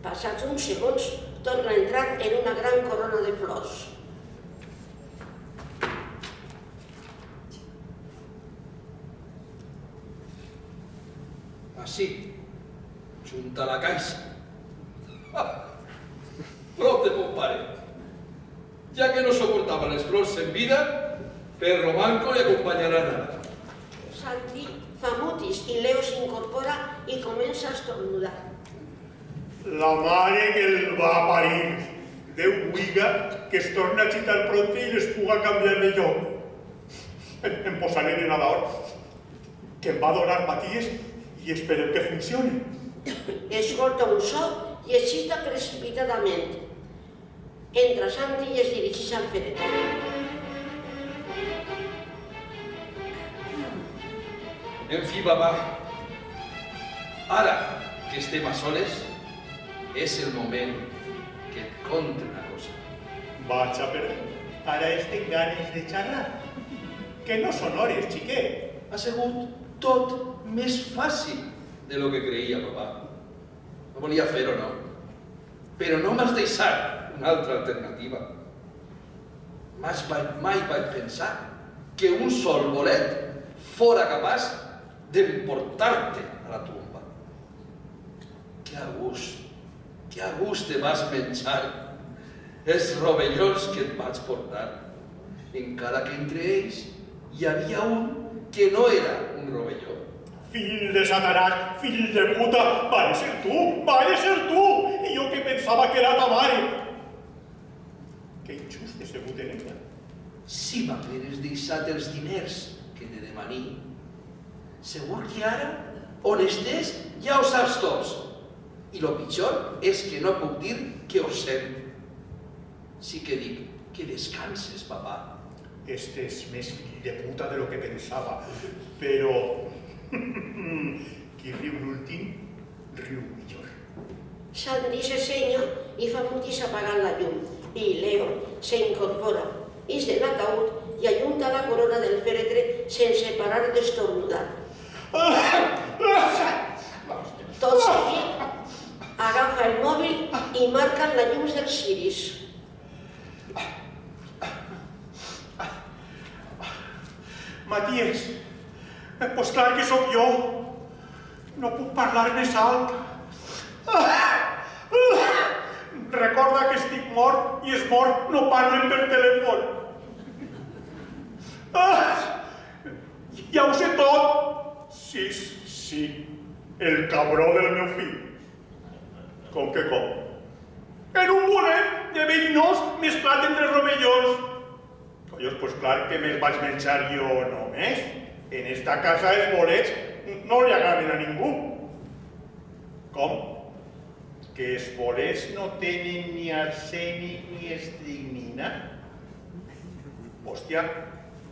Passats uns segons, torna a entrar en una gran corona de flors. Així, junta a la caixa. Prop de mon pare. Ja que no soportava les flors en vida, per lo manco li acompanyaran ara. Santi fa mutis i Leo s'incorpora i comença a estornudar. La mare que el va parir. Déu buiga que es torna a xitar pronte i les puga canviar de lloc. Em posaré de nadador, que em va donar Matías i esperem que funcioni. Escolta un so i es xita precipitadament. Entra Santi i es dirigeix al fèretre. En fi, papà, ara que estem a soles, és el moment que et conte una cosa. Vaig a per... Ara estic ganes de xerrar. Que no són hores, xiquet. Ha sigut tot més fàcil de lo que creia, papà. No volia fer-ho, no. Però no m'has deixat una altra alternativa. Mai vaig pensar que un sol bolet fora capaç d'emportar-te a la tumba. Que a gust te vas menjar els rovellons que et vaig portar, encara que entre ells hi havia un que no era un rovelló. Fill de Satanàs, fill de puta, va ser tu, i jo que pensava que era ta mare. Que injust he sigut en ella. Si m'hagueres deixat els diners que te demaní, segur que ara, on estés, ja ho saps tots. I lo pitjor és que no puc dir que ho sent. Sí que dic que descanses, papà. Este és més fill de puta de lo que pensava, però qui riu l'últim, riu millor. Sandy s'assenya i fa mutis apagant la llum, i Leo s'incorpora, ix de l'ataúd i ajunta la corona del fèretre sense parar d'estornudar. Tot seguit, agafa el mòbil i marca la llum dels ciris. Maties, pues clar que sóc jo. No puc parlar més alt. Recorda que estic mort i els morts no parlen per telèfon. Ja ho sé tot. Sí, el cabró del meu fill. Com que com? En un bolet de verinós mesclat entre rovellons. Collons, pues clar que me'ls vaig menjar jo només. En esta casa els bolets no li agraden a ningú. Com? Que els bolets no tenen ni arsènic ni estricnina? Hòstia,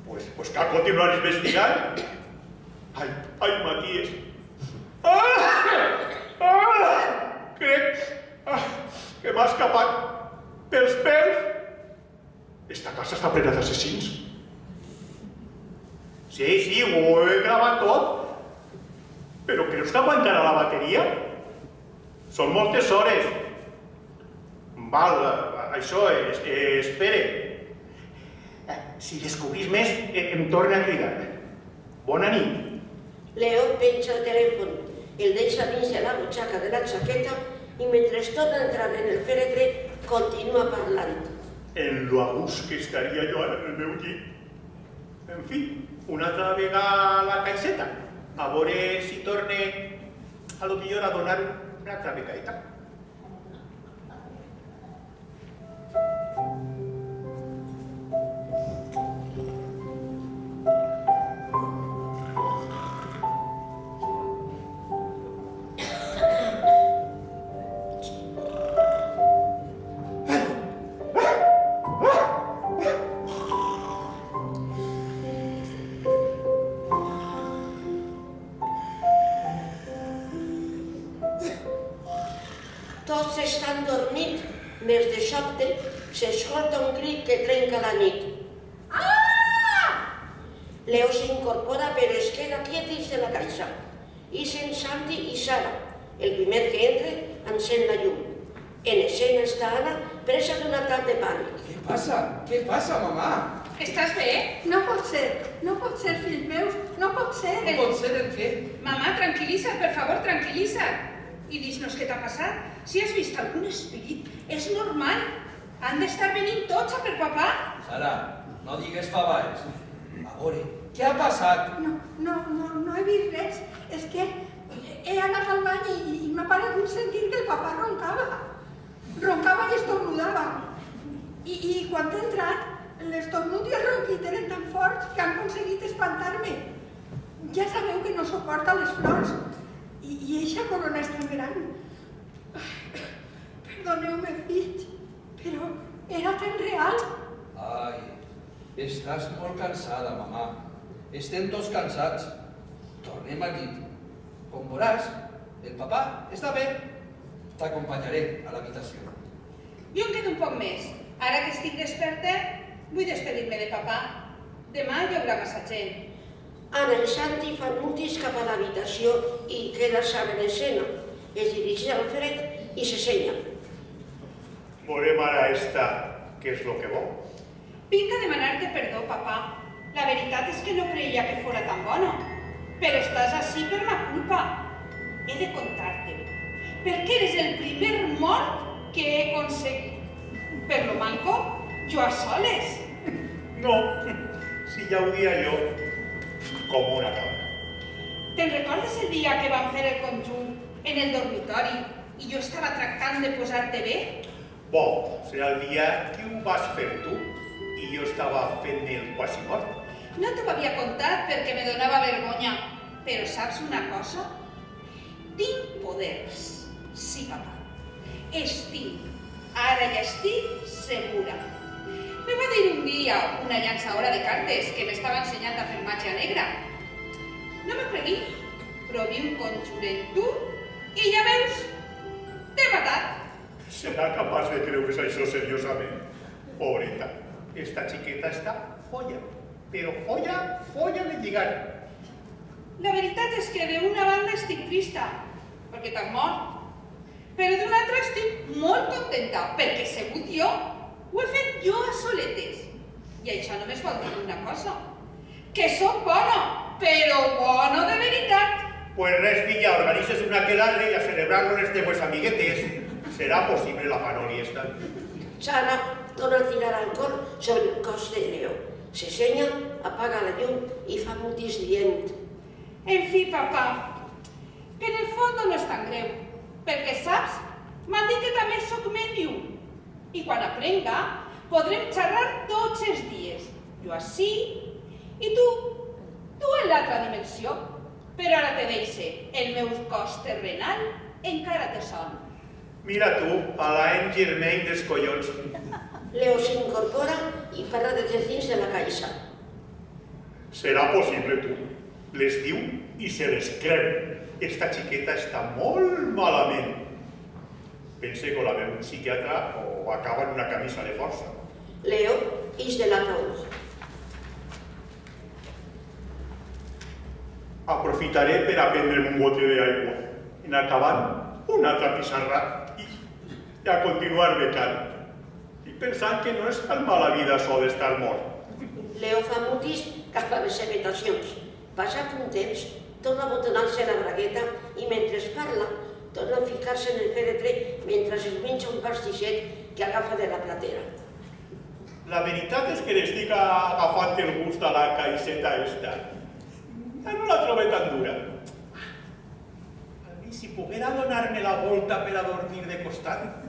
pues cal continuar investigant. Ai, Maties. Crec que m'ha escapat pels pèls. Esta casa està plena d'assassins. Sí, ho he gravat tot. Però creus que aguantarà la bateria? Són moltes hores. Val, això, espere. Si descobrís més, em torna a cridar. Bona nit. Leo penja el telèfon, el deixa dins de la butxaca de la jaqueta i mentre torna a entrar en el fèretre, continua parlant. En lo a gust que estaria jo ara en el meu llit. En fi, una altra vegada a la caixeta, a veure si torne a lo millor a donar una altra becaeta. Tots estan dormits, més de sobte s'escolta un crit que trenca la nit. Leo s'incorpora però es queda quiet dins de la caixa. Ixen Santi i Sara. El primer que entra encén la llum. En escena està Anna presa d'un atac de pànic. Què passa, mamà? Estàs bé? No pot ser, fills meus, no pot ser. No pot ser el què? Mamà, tranquil·litza't, per favor, tranquil·litza't. I dis-nos què t'ha passat. Si has vist algun espírit, és normal. Han d'estar venint tots a per papà. Sara, no digues favaes. A veure, què ha passat? No he vist res. És que he anat al bany i m'ha paregut sentir que el papà roncava. Roncava i estornudava. I quan he entrat, l'estornut i el ronquit eren tan forts que han aconseguit espantar-me. Ja sabeu que no suporta les flors. I eixa corona és tan gran. Perdoneu-me, fills, però era tan real. Ai, estàs molt cansada, mamà. Estem tots cansats. Tornem al llit. Com veuràs, el papà està bé. T'acompanyaré a l'habitació. Jo em quedo un poc més. Ara que estic desperta, vull despedir-me de papà. Demà hi haurà massa gent. Anna i Santi fan mutis cap a l'habitació i queda Sara en escena. Es dirigeix al fred i s'assenya. Veurem ara esta, què és lo que vol. Vinc a demanar-te perdó, papà. La veritat és que no creia que fora tan bona. Pero estás así per la culpa. He de contar-te, perquè eres el primer mort que he aconseguit. Per lo manco, jo a soles. No, si ja ho dia jo, com una cabra. Te'n recordes el dia que vam fer el conjunt en el dormitori i jo estava tractant de posar-te bé? Bo, serà el dia que ho vas fer tu i jo estava fent el quasi mort. No t'ho havia contat perquè me donava vergonya, però saps una cosa? Tinc poders. Sí, papa. Estic. Ara ja estic segura. Me va dir un dia una llançadora de cartes que m'estava ensenyant a fer màgia negra. No me cregui, però vi un conjur en tu i ja veus, t'he matat. Serà capaç de creure's això seriosament? Pobreta, esta xiqueta està folla, però folla de lligar. La veritat és que d'una banda estic trista, perquè t'has mort, però d'una altra estic molt contenta, perquè segut jo, ho he fet jo a soletes. I això només vol dir una cosa, que soc bona, però bona de veritat. Pues res, filla, organices una aquelarre y a celebrarlo en teus amiguetes. Serà possible la panoli esta. Sara torna a tirar alcohol sobre el cos de Leo. Se senya, apaga la llum i fa mutis dient. En fi, papà, que en el fons no és tan greu, perquè saps, m'han dit que també sóc mèdium. I quan aprenga, podrem xerrar tots els dies. Jo així, i tu en l'altra dimensió. Però ara te deixe, el meu cos terrenal encara te son. Mira tu, a l'any Germain dels collons. Leo s'incorpora i parla des dins de la caixa. Serà possible tu. Les diu i se les creu. Esta xiqueta està molt malament. Pense que la veu un psiquiatre o acaba en una camisa de força. Leo ix de l'ataúd. Aprofitaré per a prendre'm un bote d'aigua. En acabant, una altra pissarra i a continuar becant. I pensant que no és tan mala vida això d'estar mort. Leo fa mutis cap a les habitacions. Passat un temps, torna a botonar-se la bragueta i mentre parla, torna a ficar-se en el fèretre mentre es menja un pastisset que agafa de la platera. La veritat és que l'estic agafant el gust a la caixeta esta. Ja no la trobo tan dura. A mi, si poguera donar-me la volta per a dormir de costat.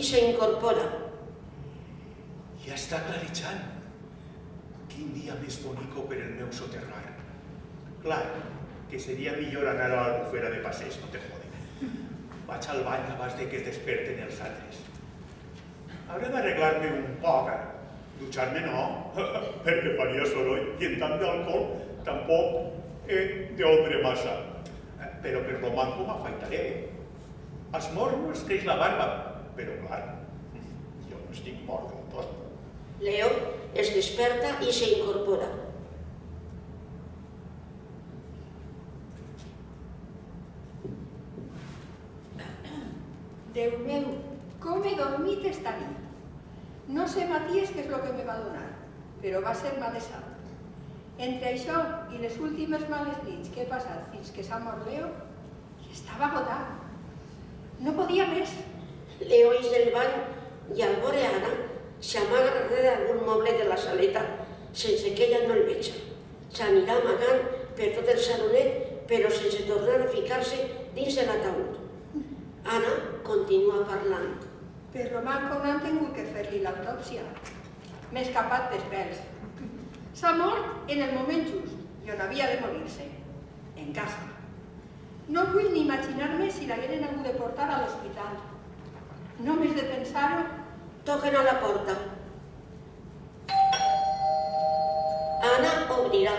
S'incorpora. Ja està clarejant. Quin dia més bonico per el meu soterrar. Clar, que seria millor anar a l'Albufera de passeig, no te jode. Vaig al bany abans de que es desperten els altres. Hauré d'arreglar-me un poc. Dutxar-me no, perquè faria soroll i en tant d'alcohol tampoc he d'oldre massa. Però per lo manco m'afaitaré. Als morts no es creix la barba, però clar, jo no estic mort del tot. Leo es desperta i s'incorpora. Déu meu, com he dormit esta nit. No sé, Matías, què és el que me va donar, però va ser mà de sal. Entre això i les últimes males nits que he passat fins que s'ha mort Leo, estava agotat. No podia més. Leo ix del bany i al veure Anna s'amaga darrere algun moble de la saleta sense que ella no el veja. S'anirà amagant per tot el salonet però sense tornar a ficar-se dins de l'ataúd. Anna continua parlant. Per lo manco no han tingut que fer-li l'autòpsia. M'he escapat dels pèls. S'ha mort en el moment just i on havia de morir-se, en casa. No vull ni imaginar-me si l'hagueren hagut de portar a l'hospital. Només de pensar-ho... Toquen a la porta. Anna obrirà.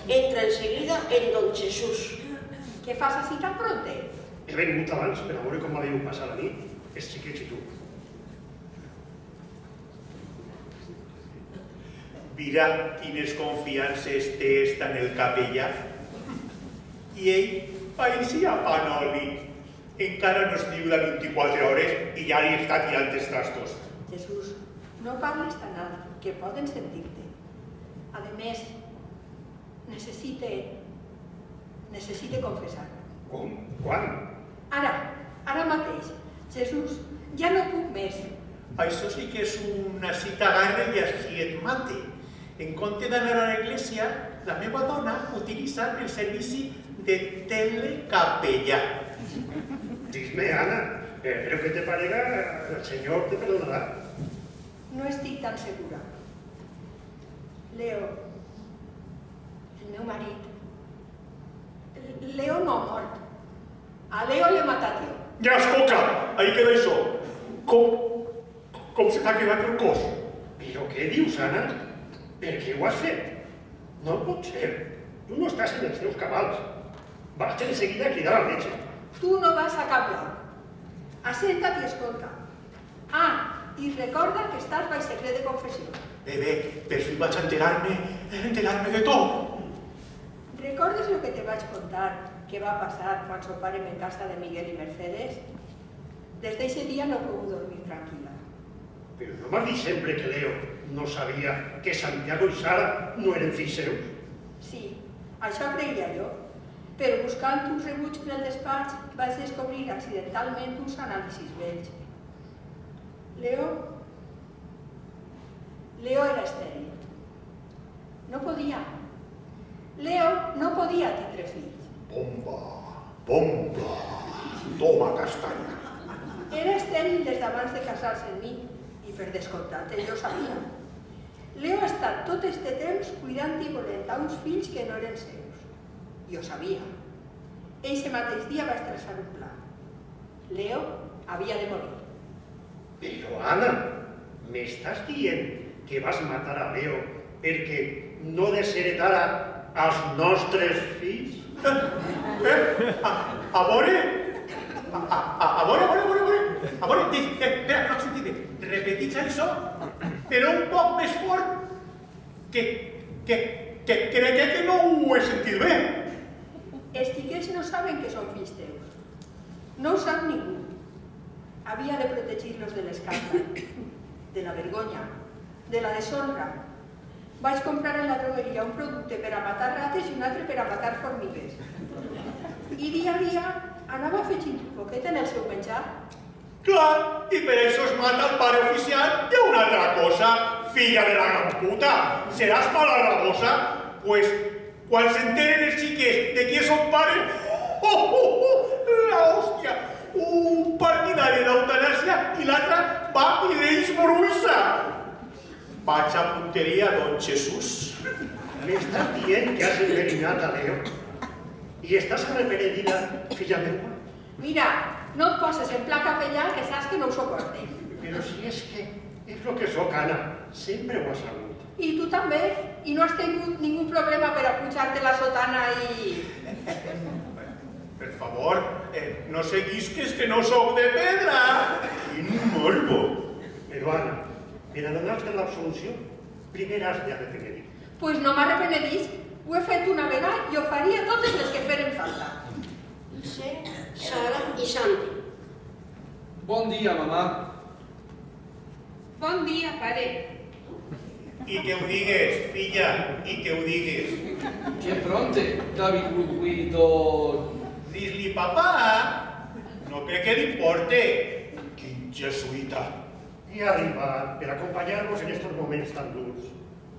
Entra enseguida en Don Jesús. Què fas així tan pronte? He vengut abans per a veure com m'havíeu passat la nit. els xiquets i tu. Mira quines confiances té esta en el capellà. I ell, així a Panoli, encara no es diu de 24 hores i ja li està tirant els trastos. Jesús, no parles tan alt, que poden sentir-te. A més, necessite confessar. Com? Quan? Ara mateix. Jesús, ja no puc més. Això sí que és una citagarra i així et mate. En compte d'anar a l'església, la meva dona utilitza el servici de telecapellà. Dis-me, Ana, però que te parega, el Senyor te perdonarà. No estic tan segura. Leo, el meu marit, Leo no ha mort. A Leo l'he matat jo. Ja, escolta, ahí queda això. Com se t'ha quedat el cos? Però què dius, Anna? Per què ho has fet? No pot ser. Tu no estàs en els teus cabals. Vas de seguida a cridar al metge. Tu no vas a cap lloc. Assenta't i escolta. I recorda que estàs baix secret de confessió. Bé, per fi vaig enterar-me de tot. ¿Recordes lo que te vaig contar que va passar quan soparem en casa de Miguel i Mercedes? Des d'eixe dia no he pogut dormir tranquil·la. Però no m'has dit sempre que Leo no sabia que Santiago i Sara no eren fills seus? Sí, això creia jo. Però buscant un rebuig per al despatx vaig descobrir accidentalment uns anàlisis vells. Leo era estèril. No podia. Leo no podia tindre fills. Bomba, toma castanya. Era estèril des d'abans de casar-se amb mi, i per descomptat, ell ho sabia. Leo ha estat tot este temps cuidant i volent a uns fills que no eren seus. I ho sabia. Eixe mateix dia va estressar un pla. Leo havia de morir. Però, Anna, m'estàs dient que vas matar a Leo perquè no desheretara als nostres fills? A veure, espera, no has sentit bé. Repetits això, però un poc més fort, que crec que no ho he sentit bé. Els xiquets no saben que són fills teus. No ho sap ningú. Havia de protegir-los de l'escàndol, de la vergonya, de la deshonra. Vaig comprar en la drogueria un producte per a matar rates i un altre per a matar formigues. I dia a dia anava afegint un poquet en el seu menjar. Clar, i per això es mata el pare oficial i una altra cosa, filla de la gran puta. Seràs mala rabosa? Pues, quan s'enteren els xiquets de qui és son pare, la hòstia, un partidari d'eutanàsia i l'altre va i l'ells moruissa. Vaig a punteria, don Jesús. M'estàs dient que has enverinat a Leo i estàs arrepenedida, filla meva? Mira, no et poses en pla capellà que saps que no ho suporte. Però si és que és el que sóc, Anna. Sempre ho has sabut. I tu també? I no has tingut ningú problema per a pujar-te la sotana i... Per favor, no seguisques que no sou de pedra. Quin morbo. Però, Anna, per a donar-te l'absolució, primer has d'arrepenir. Pues no m'arrepenedisc. Ho he fet una vegada i ho faria totes les que feren falta. Sara i Santi. Bon dia, mamà. Bon dia, pare. I que ho digues, filla, i que ho digues. Que pronte, David Guido. Dis-li, papà, no crec que li importe. Quin jesuïta. He arribat per acompanyar-vos en estos moments tan durs.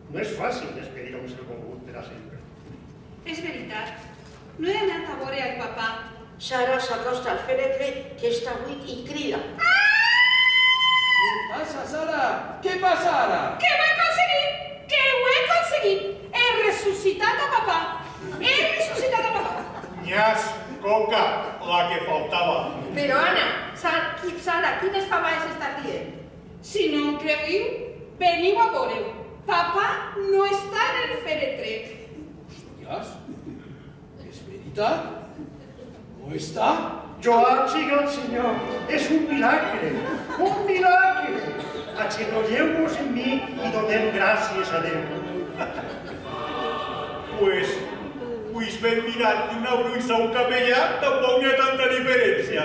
No és fàcil despedir un ser volgut per a sempre. És veritat. No he anat a veure al papà. Sara s'acosta al fèretre que està buit i crida. Què passa, Sara? Què passa ara? Que ho he aconseguit! Que ho he aconseguit! He ressuscitat a papà! He ressuscitat a papà! Nyas, coca, la que faltava. Però, Anna, Sara, quines faves estàs dient? Si no em creuiu, veniu a veure-ho. Papà no està en el fèretre. Hòsties, és veritat? No està? Lloat siga el Senyor. És un milagre, un milagre. Agenolleu-vos en mi i donem gràcies a Déu. Pues ben mirat d'una bruixa a un capellà tampoc n'hi ha tanta diferència.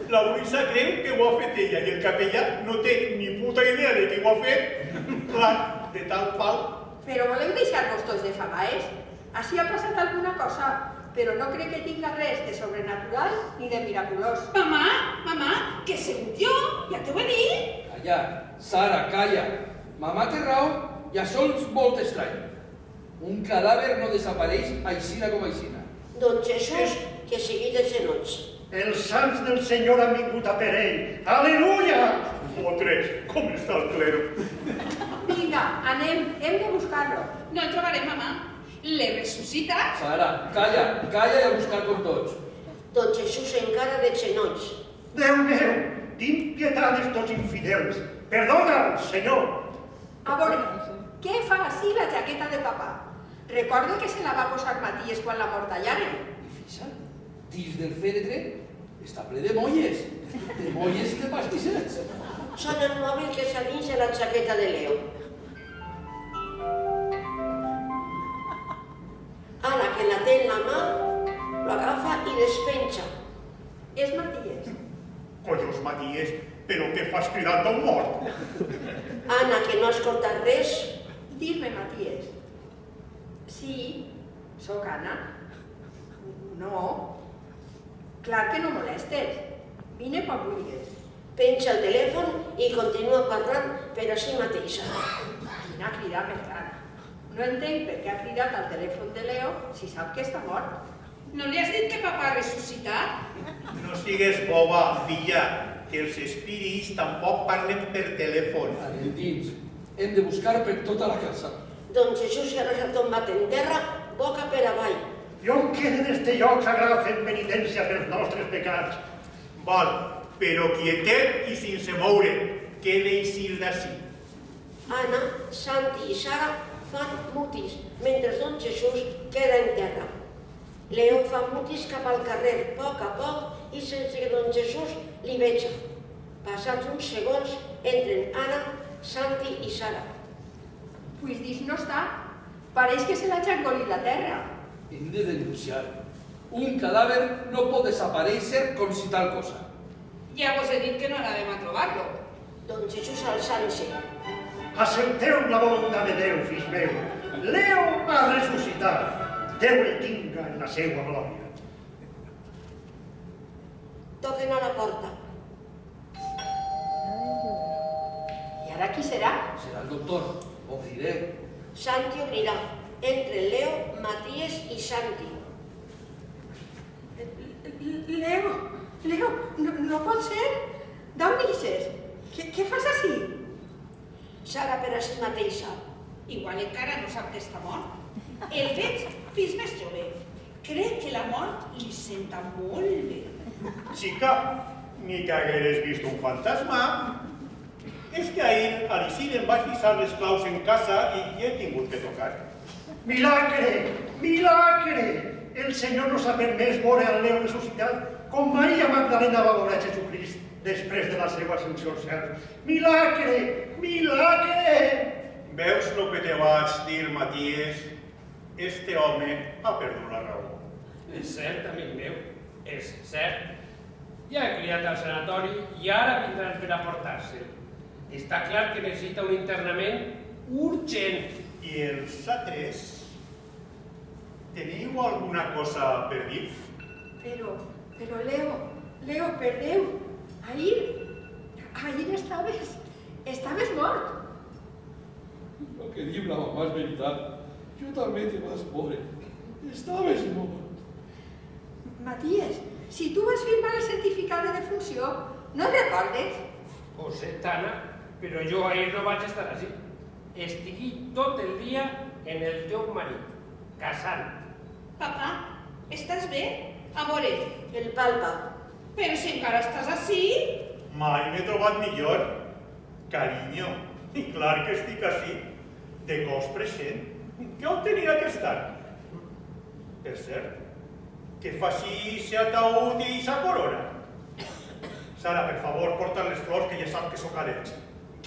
La bruixa creu que ho ha fet ella i el capellà no té ni puta idea de qui ho ha fet. Clar, de tal pal. Però voleu deixar-vos tots de famaes? Així ha passat alguna cosa, però no crec que tinga res de sobrenatural ni de miraculós. Mamà, que he sigut jo, ja t'ho he dit. Calla, Sara, calla. Mamà té raó i això és molt estrany. Un cadàver no desapareix aixina com aixina. Don Jesús, que sigui de genolls. Els sants del Senyor han vingut a per ell. Aleluia! Fotre, com està el clero? Vinga, anem, hem de buscar-lo. No el trobarem, mamà. L'he ressuscitat. Sara, calla i a buscar com tots. Don Jesús encara de genolls. Déu meu, tinc pietat d'estos infidels. Perdona'ls, Senyor. A veure, què fa així la jaqueta de papà? Recordo que se la va posar Matías quan la mortallaren. I fixa, dins del fèretre està ple de molles i de pastissets. Són el mòbil que s'ha dins de la jaqueta de Leo. Ara que la té en la mà, lo agafa i despenja. És Matías. Collons, Matías, però què fas cridant d'un mort? Anna, que no ha escoltat res, Dir-me, Matías. Sí, sóc Anna. No. Clar que no molestes. Vine quan vulguis. penja el telèfon i continua parlant per a si mateixa. Quina crida més rara. No entenc per què ha cridat al telèfon de Leo si sap que està mort. No li has dit que papà ha ressuscitat? No sigues boba, filla, que els espíritus tampoc parlen per telèfon. Endins, hem de buscar per tota la casa. Doncs Jesús ja no s'ha tombat en terra, boca per avall. Jo em quedo en este lloc sagrat fent penitència pels nostres pecats. Val, però quietet i sense moure, què deixir d'ací? Anna, Santi i Sara fan mutis, mentre don Jesús queda en terra. Leo fa mutis cap al carrer, poc a poc, i sense que don Jesús li veja. Passats uns segons, entren Anna, Santi i Sara. Pues dins no està. Pareix que se l'ha engolit la terra. Hem de denunciar. Un cadàver no pot desaparèixer com si tal cosa. Ja vos he dit que no anàvem a trobar-lo. Don Jesús alçant-se. Accepteu la voluntat de Déu, fills meu. Leo ha ressuscitat. Déu el tinga en la seva glòria. Toquen a la porta. I ara qui serà? Serà el doctor. Obriré. Santi obrirà. Entre Leo, Matías i Santi. Leo, no pot ser? D'on ixes? Què fas així? Sara per a si mateixa. Igual encara no sap que està mort. El veig fins més jove. Crec que la mort li senta molt bé. Xica, ni que hagueres vist un fantasma. És que ahir a l'Isidre em vaig fixar les claus en casa i he tingut que tocar. Milagre! Milagre! El Senyor nos ha permès veure el Leo ressuscitat com Maria Magdalena va veure Jesucrist després de la seva ascensió al cel. Milagre! Milagre! Veus el que te vaig dir, Matías? Este home ha perdut la raó. És cert, amic meu, és cert. Ja he criat al sanatori i ara vindran per a portar-se'l. Està clar que necessita un internament urgent. I els altres? Teniu alguna cosa per dir? Però Leo, per Déu, ahir estaves mort. El que diu la mamà és veritat. Jo també te vas veure. Estaves mort. Matías, si tu vas firmar el certificat de defunció, no et recordes? Ho sé, Tana, però jo ahir no vaig estar així. Estigui tot el dia en el teu marit, casant. Papà, estàs bé? A veure, El palpa. però si encara estàs així... Mai m'he trobat millor. Carinyo, i clar que estic així, de cos present. Que on tenia que estar? Per cert, què fa si s'ha ataúd i s'ha corona? Sara, per favor, porta les flors, que ja sap que sóc al·lèrgic.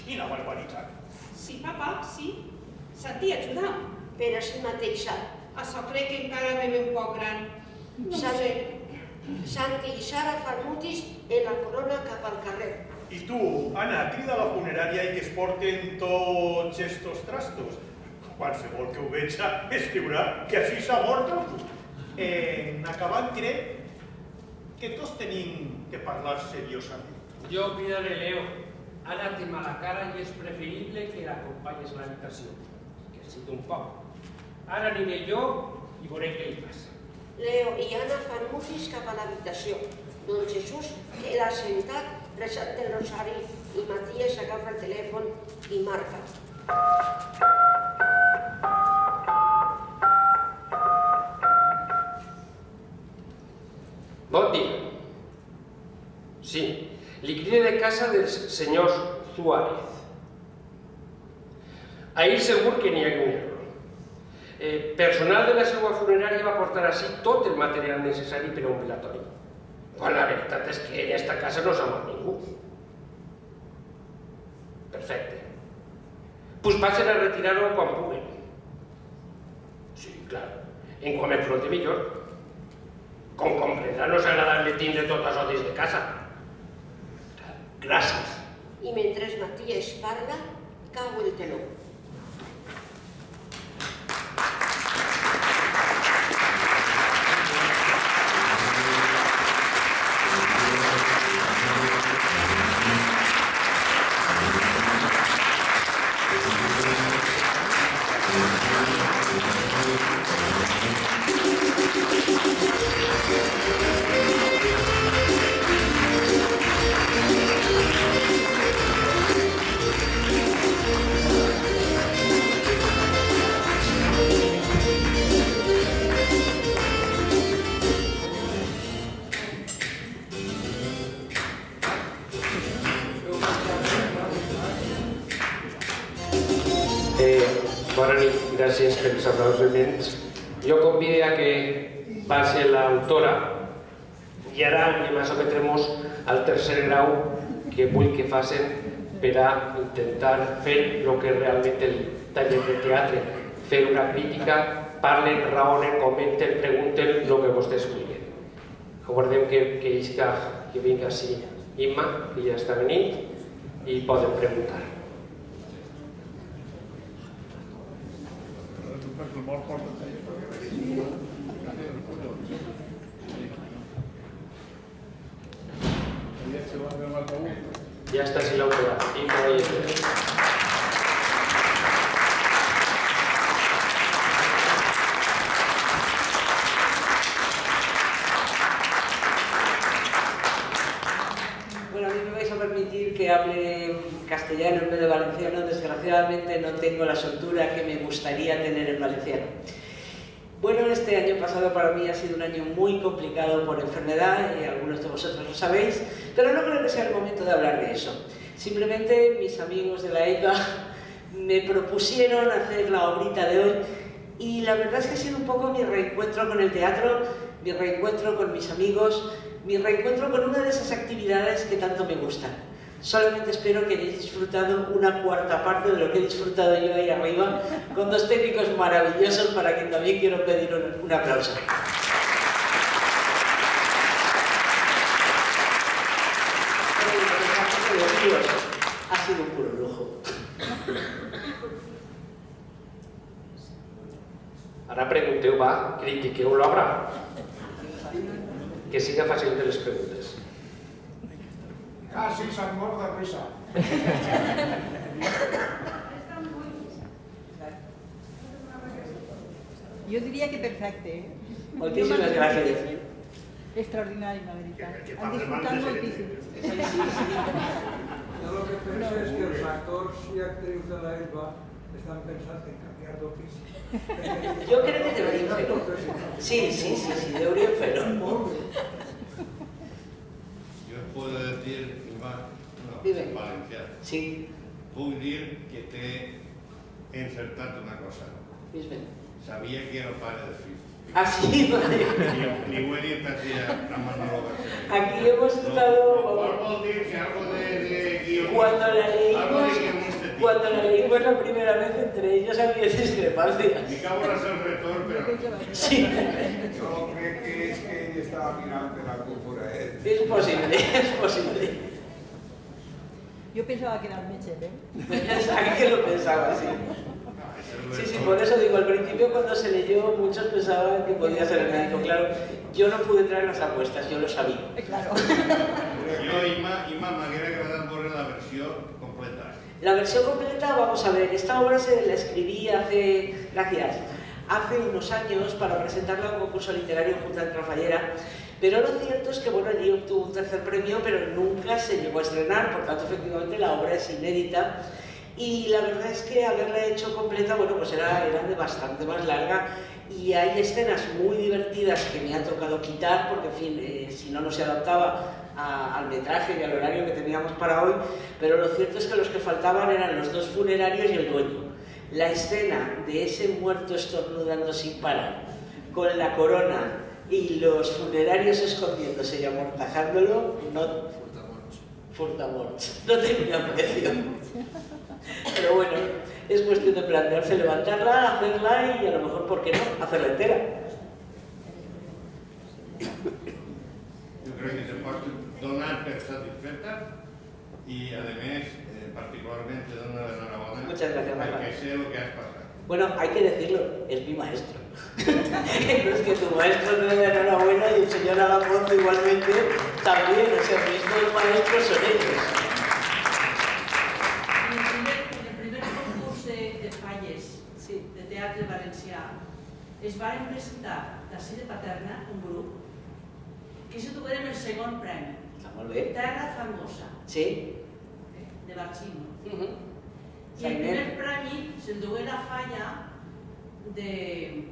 Quina barbaritat. Sí, papa, sí. Santi, ajuda'm. Per a si mateixa. Això crec que encara me ve un poc gran. No ho sé. Santi i Sara fan mutis en la corona cap al carrer. I tu, Anna, crida a la funerària i que es porten tots estos trastos. Qualsevol que ho veja escriurà que així s'ha mort algú. En acabant, crec que tots tenim que parlar seriosament. Yo cuidaré, Leo. Ana té mala cara i és preferible que l'acompanyes a l'habitació, que ha sigut un poc. Ara aniré jo i veuré què li passa. Leo i Anna fan mutis cap a l'habitació. Don Jesús queda sentat rezant el rosari i Matías agafa el telèfon i marca. Bon dia. Sí, li cride de casa dels senyors Suárez. Ahir segur que n'hi ha un error. Personal de la seva funerària va portar així tot el material necessari per a un velatori. Quan la veritat és que en esta casa no s'ha mort ningú. Perfecte. Pues passen a retirar-ho quan puguen. Sí, clar. En quan més pront millor. Com comprendrà, no és agradable tindre tot això dins de casa. Gràcies. I mentre Matías parla, cau el teló. Bona nit, gràcies per els aplaudiments. Jo convido a que passi l'autora i ara anem a sotmetre-nos al tercer grau que vull que facin per a intentar fer el que realment el taller de teatre, fer una crítica, parlen, raonen, comenten, pregunten el que vostès vulguin. Aguardem que vinga així Imma, que ja està venint, i poden preguntar. Ja està així l'autora. Imma i Bueno, a mí me vais a permitir que hable castellano en vez de valenciano. Desgraciadamente no tengo la soltura que me gustaría tener en valenciano. Bueno, este año pasado para mí ha sido un año muy complicado por enfermedad, y algunos de vosotros lo sabéis, pero no creo que sea el momento de hablar de eso. Simplemente mis amigos de la ECA me propusieron hacer la obrita de hoy y la verdad es que ha sido un poco mi reencuentro con el teatro, mi reencuentro con mis amigos, mi reencuentro con una de esas actividades que tanto me gustan. Solamente espero que hayáis disfrutado una cuarta parte de lo que he disfrutado yo ahí arriba, con dos técnicos maravillosos para quien también quiero pedir un aplauso. Ha sido un puro lujo. Ara pregunteu, va, critiqueu l'obra. Que siga fàcil de les preguntes. Casi s'han mort de risa. Jo diria que perfecte. Moltíssimes gràcies. Extraordinari, la veritat. Han disfrutat moltíssim. Yo lo que pienso es que los actores y actrices de la ESBA están pensando en cambiar de oficio. Yo creo que deberían fer-ho. Sí, deberían fer-ho. Yo puedo decir, Dime. valenciano. Sí. Puc dir que t'he encertat una cosa. Dis bé. Sabia que era el pare de fill. Así, vale. Ni Winnie hacía la Manolo García. Aquí hemos estado... Vol dir que algo de guionista. Cuando la leímos la primera vez, entre ellos había discrepancias. Me cago en el retor, pero... Sí. Yo creo que es que ella estaba mirando la cultura. Es posible, es posible. Yo pensaba que era el Meche, ¿eh? Pensaba que lo pensaba, sí. Sí, por eso digo, al principio cuando se leyó muchos pensaban que podía ser el médico, claro. Yo no pude traer las apuestas, yo lo sabía. Claro. Jo i m'haguera agradat veure la versió completa. La versión completa, vamos a ver, esta obra se la escribí hace unos años para presentarla a un concurso literario en Junta de Trafallera, pero lo cierto es que bueno, allí obtuvo un tercer premio, pero nunca se llegó a estrenar, por tanto efectivamente la obra es inédita. Y la verdad es que haberla hecho completa, bueno, pues era de bastante más larga y hay escenas muy divertidas que me ha tocado quitar porque, en fin, si no, no se adaptaba al metraje y al horario que teníamos para hoy, pero lo cierto es que los que faltaban eran los dos funerarios y el dueño. La escena de ese muerto estornudando sin parar, con la corona y los funerarios escondiéndose y amortajándolo, no... Furtamorts. No tenía precio. Pero bueno, es cuestión de plantearse levantarla, hacerla y a lo mejor, ¿por qué no?, hacerla entera. Jo crec que se pot donar per satisfeta y además particularmente donar l'enhorabona perquè sé lo que has pasado. Bueno, hay que decirlo, es mi maestro. No es que tu maestro te dé enhorabuena y el señor Alafonso igualmente también, o sea, mis dos maestros son ellos. En el primer concurs de falles de teatre valencià es van presentar d'ací de Paterna un grup que se dugueren el segon premi. Molt bé. Terra Fangosa. Sí. De Barcino. I el primer premi se'l dugué la falla de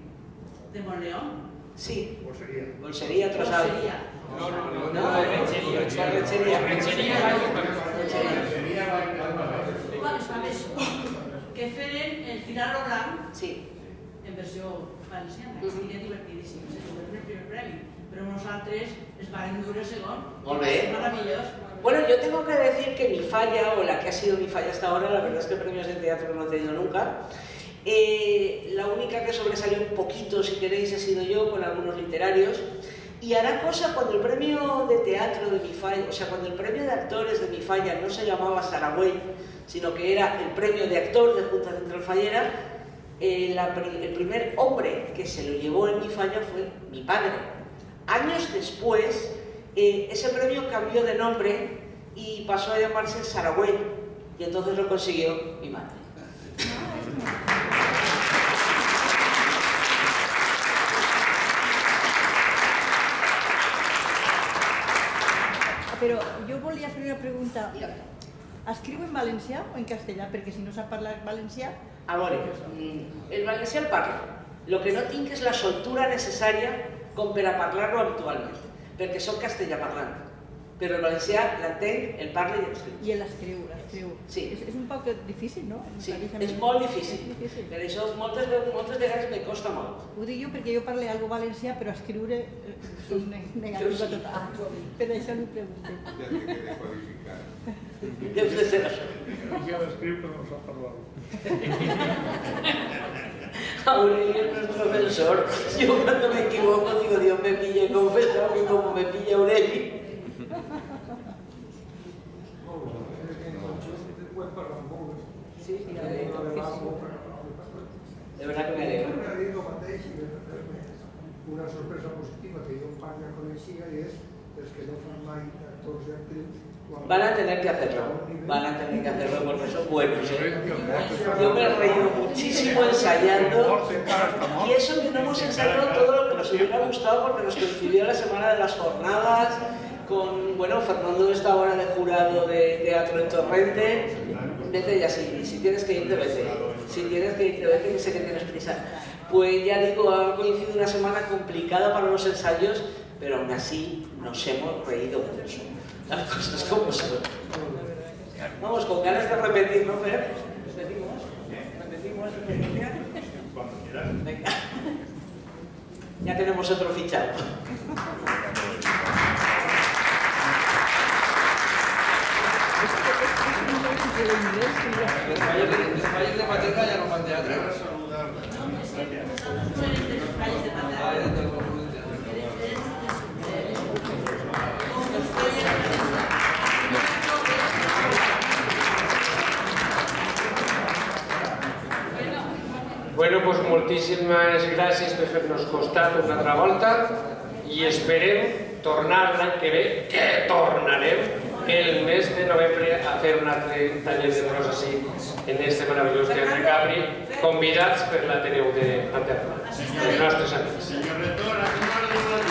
Montleón. Sí. Bolsería. Bolsería, Trosal. No, Barretxeria. Es fa més que feren el Tiralo Blanc en versió valenciana, que seria divertidíssim. Se dugueren el primer premi, però nosaltres es van dur el segon. Molt bé. Maravillós. Bueno, yo tengo que decir que mi falla, o la que ha sido mi falla hasta ahora, la verdad es que premios de teatro no he tenido nunca. La única que sobresalió un poquito, si queréis, he sido yo, con algunos literarios. Y hará cosa cuando el premio de teatro de mi falla, o sea, cuando el premio de actores de mi falla no se llamaba Saragüey, sino que era el premio de actor de Junta Central Fallera, el primer hombre que se lo llevó en mi falla fue mi padre. Años después, ese premio cambió de nombre y pasó a llamarse Saragüey, y entonces lo consiguió mi madre. Però jo volia fer una pregunta. Escriu en valencià o en castellà? Perquè si no sap parlar valencià... A veure, el valencià el parlo. Lo que no tinc és la soltura necessària com per a parlar-lo habitualment, perquè soc castellà parlant. Però el valencià l'entenc, el parlo i l'escriu. I l'escriu, l'escriu. Sí. És un poc difícil, no? Sí, és molt difícil. Per això moltes vegades me costa molt. Ho dic jo perquè jo parlo algo valencià, però escriure és negativa total. Per això no ho pregunto. Ja té que decodificar. Deus de ser això. Ja l'escriu però no sap parlar-ho. Aurelio es nuestro defensor. Yo cuando me equivoco digo, Dios me pilla confesado que como me pilla Aurelio. Sí, de verdad que me alegro. Una sorpresa positiva que jo en ja coneixia i és els que no fan mai actors i actrius. Van a tener que hacerlo, porque son buenos, ¿eh? Yo me he reído muchísimo ensayando, y eso que no hemos ensayado todo lo que nos hubiera gustado porque nos coincidió la semana de las jornadas, con, bueno, Fernando está ahora de jurado de teatro en Torrente. Vete ya, si tienes que irte, vete. Si tienes que irte, vete, que sé que tienes prisa. Pues ya digo, ha coincidido una semana complicada para los ensayos, pero aún así nos hemos reído mucho. Las cosas como son. Vamos, con ganas de repetir, ¿no, Fer? ¿Repetimos? ¿Repetimos? Venga. Ya tenemos otro fichado. Els falles de pateta ja no fan teatre. Bueno, doncs moltíssimes gràcies per fer-nos costat una altra volta i esperem tornar l'any que ve, que tornarem el mes de novembre a fer un altre taller de prosa així en este meravellós Teatre Capri, convidats per l'Ateneu de Panterra, els nostres amics. Senyor rector,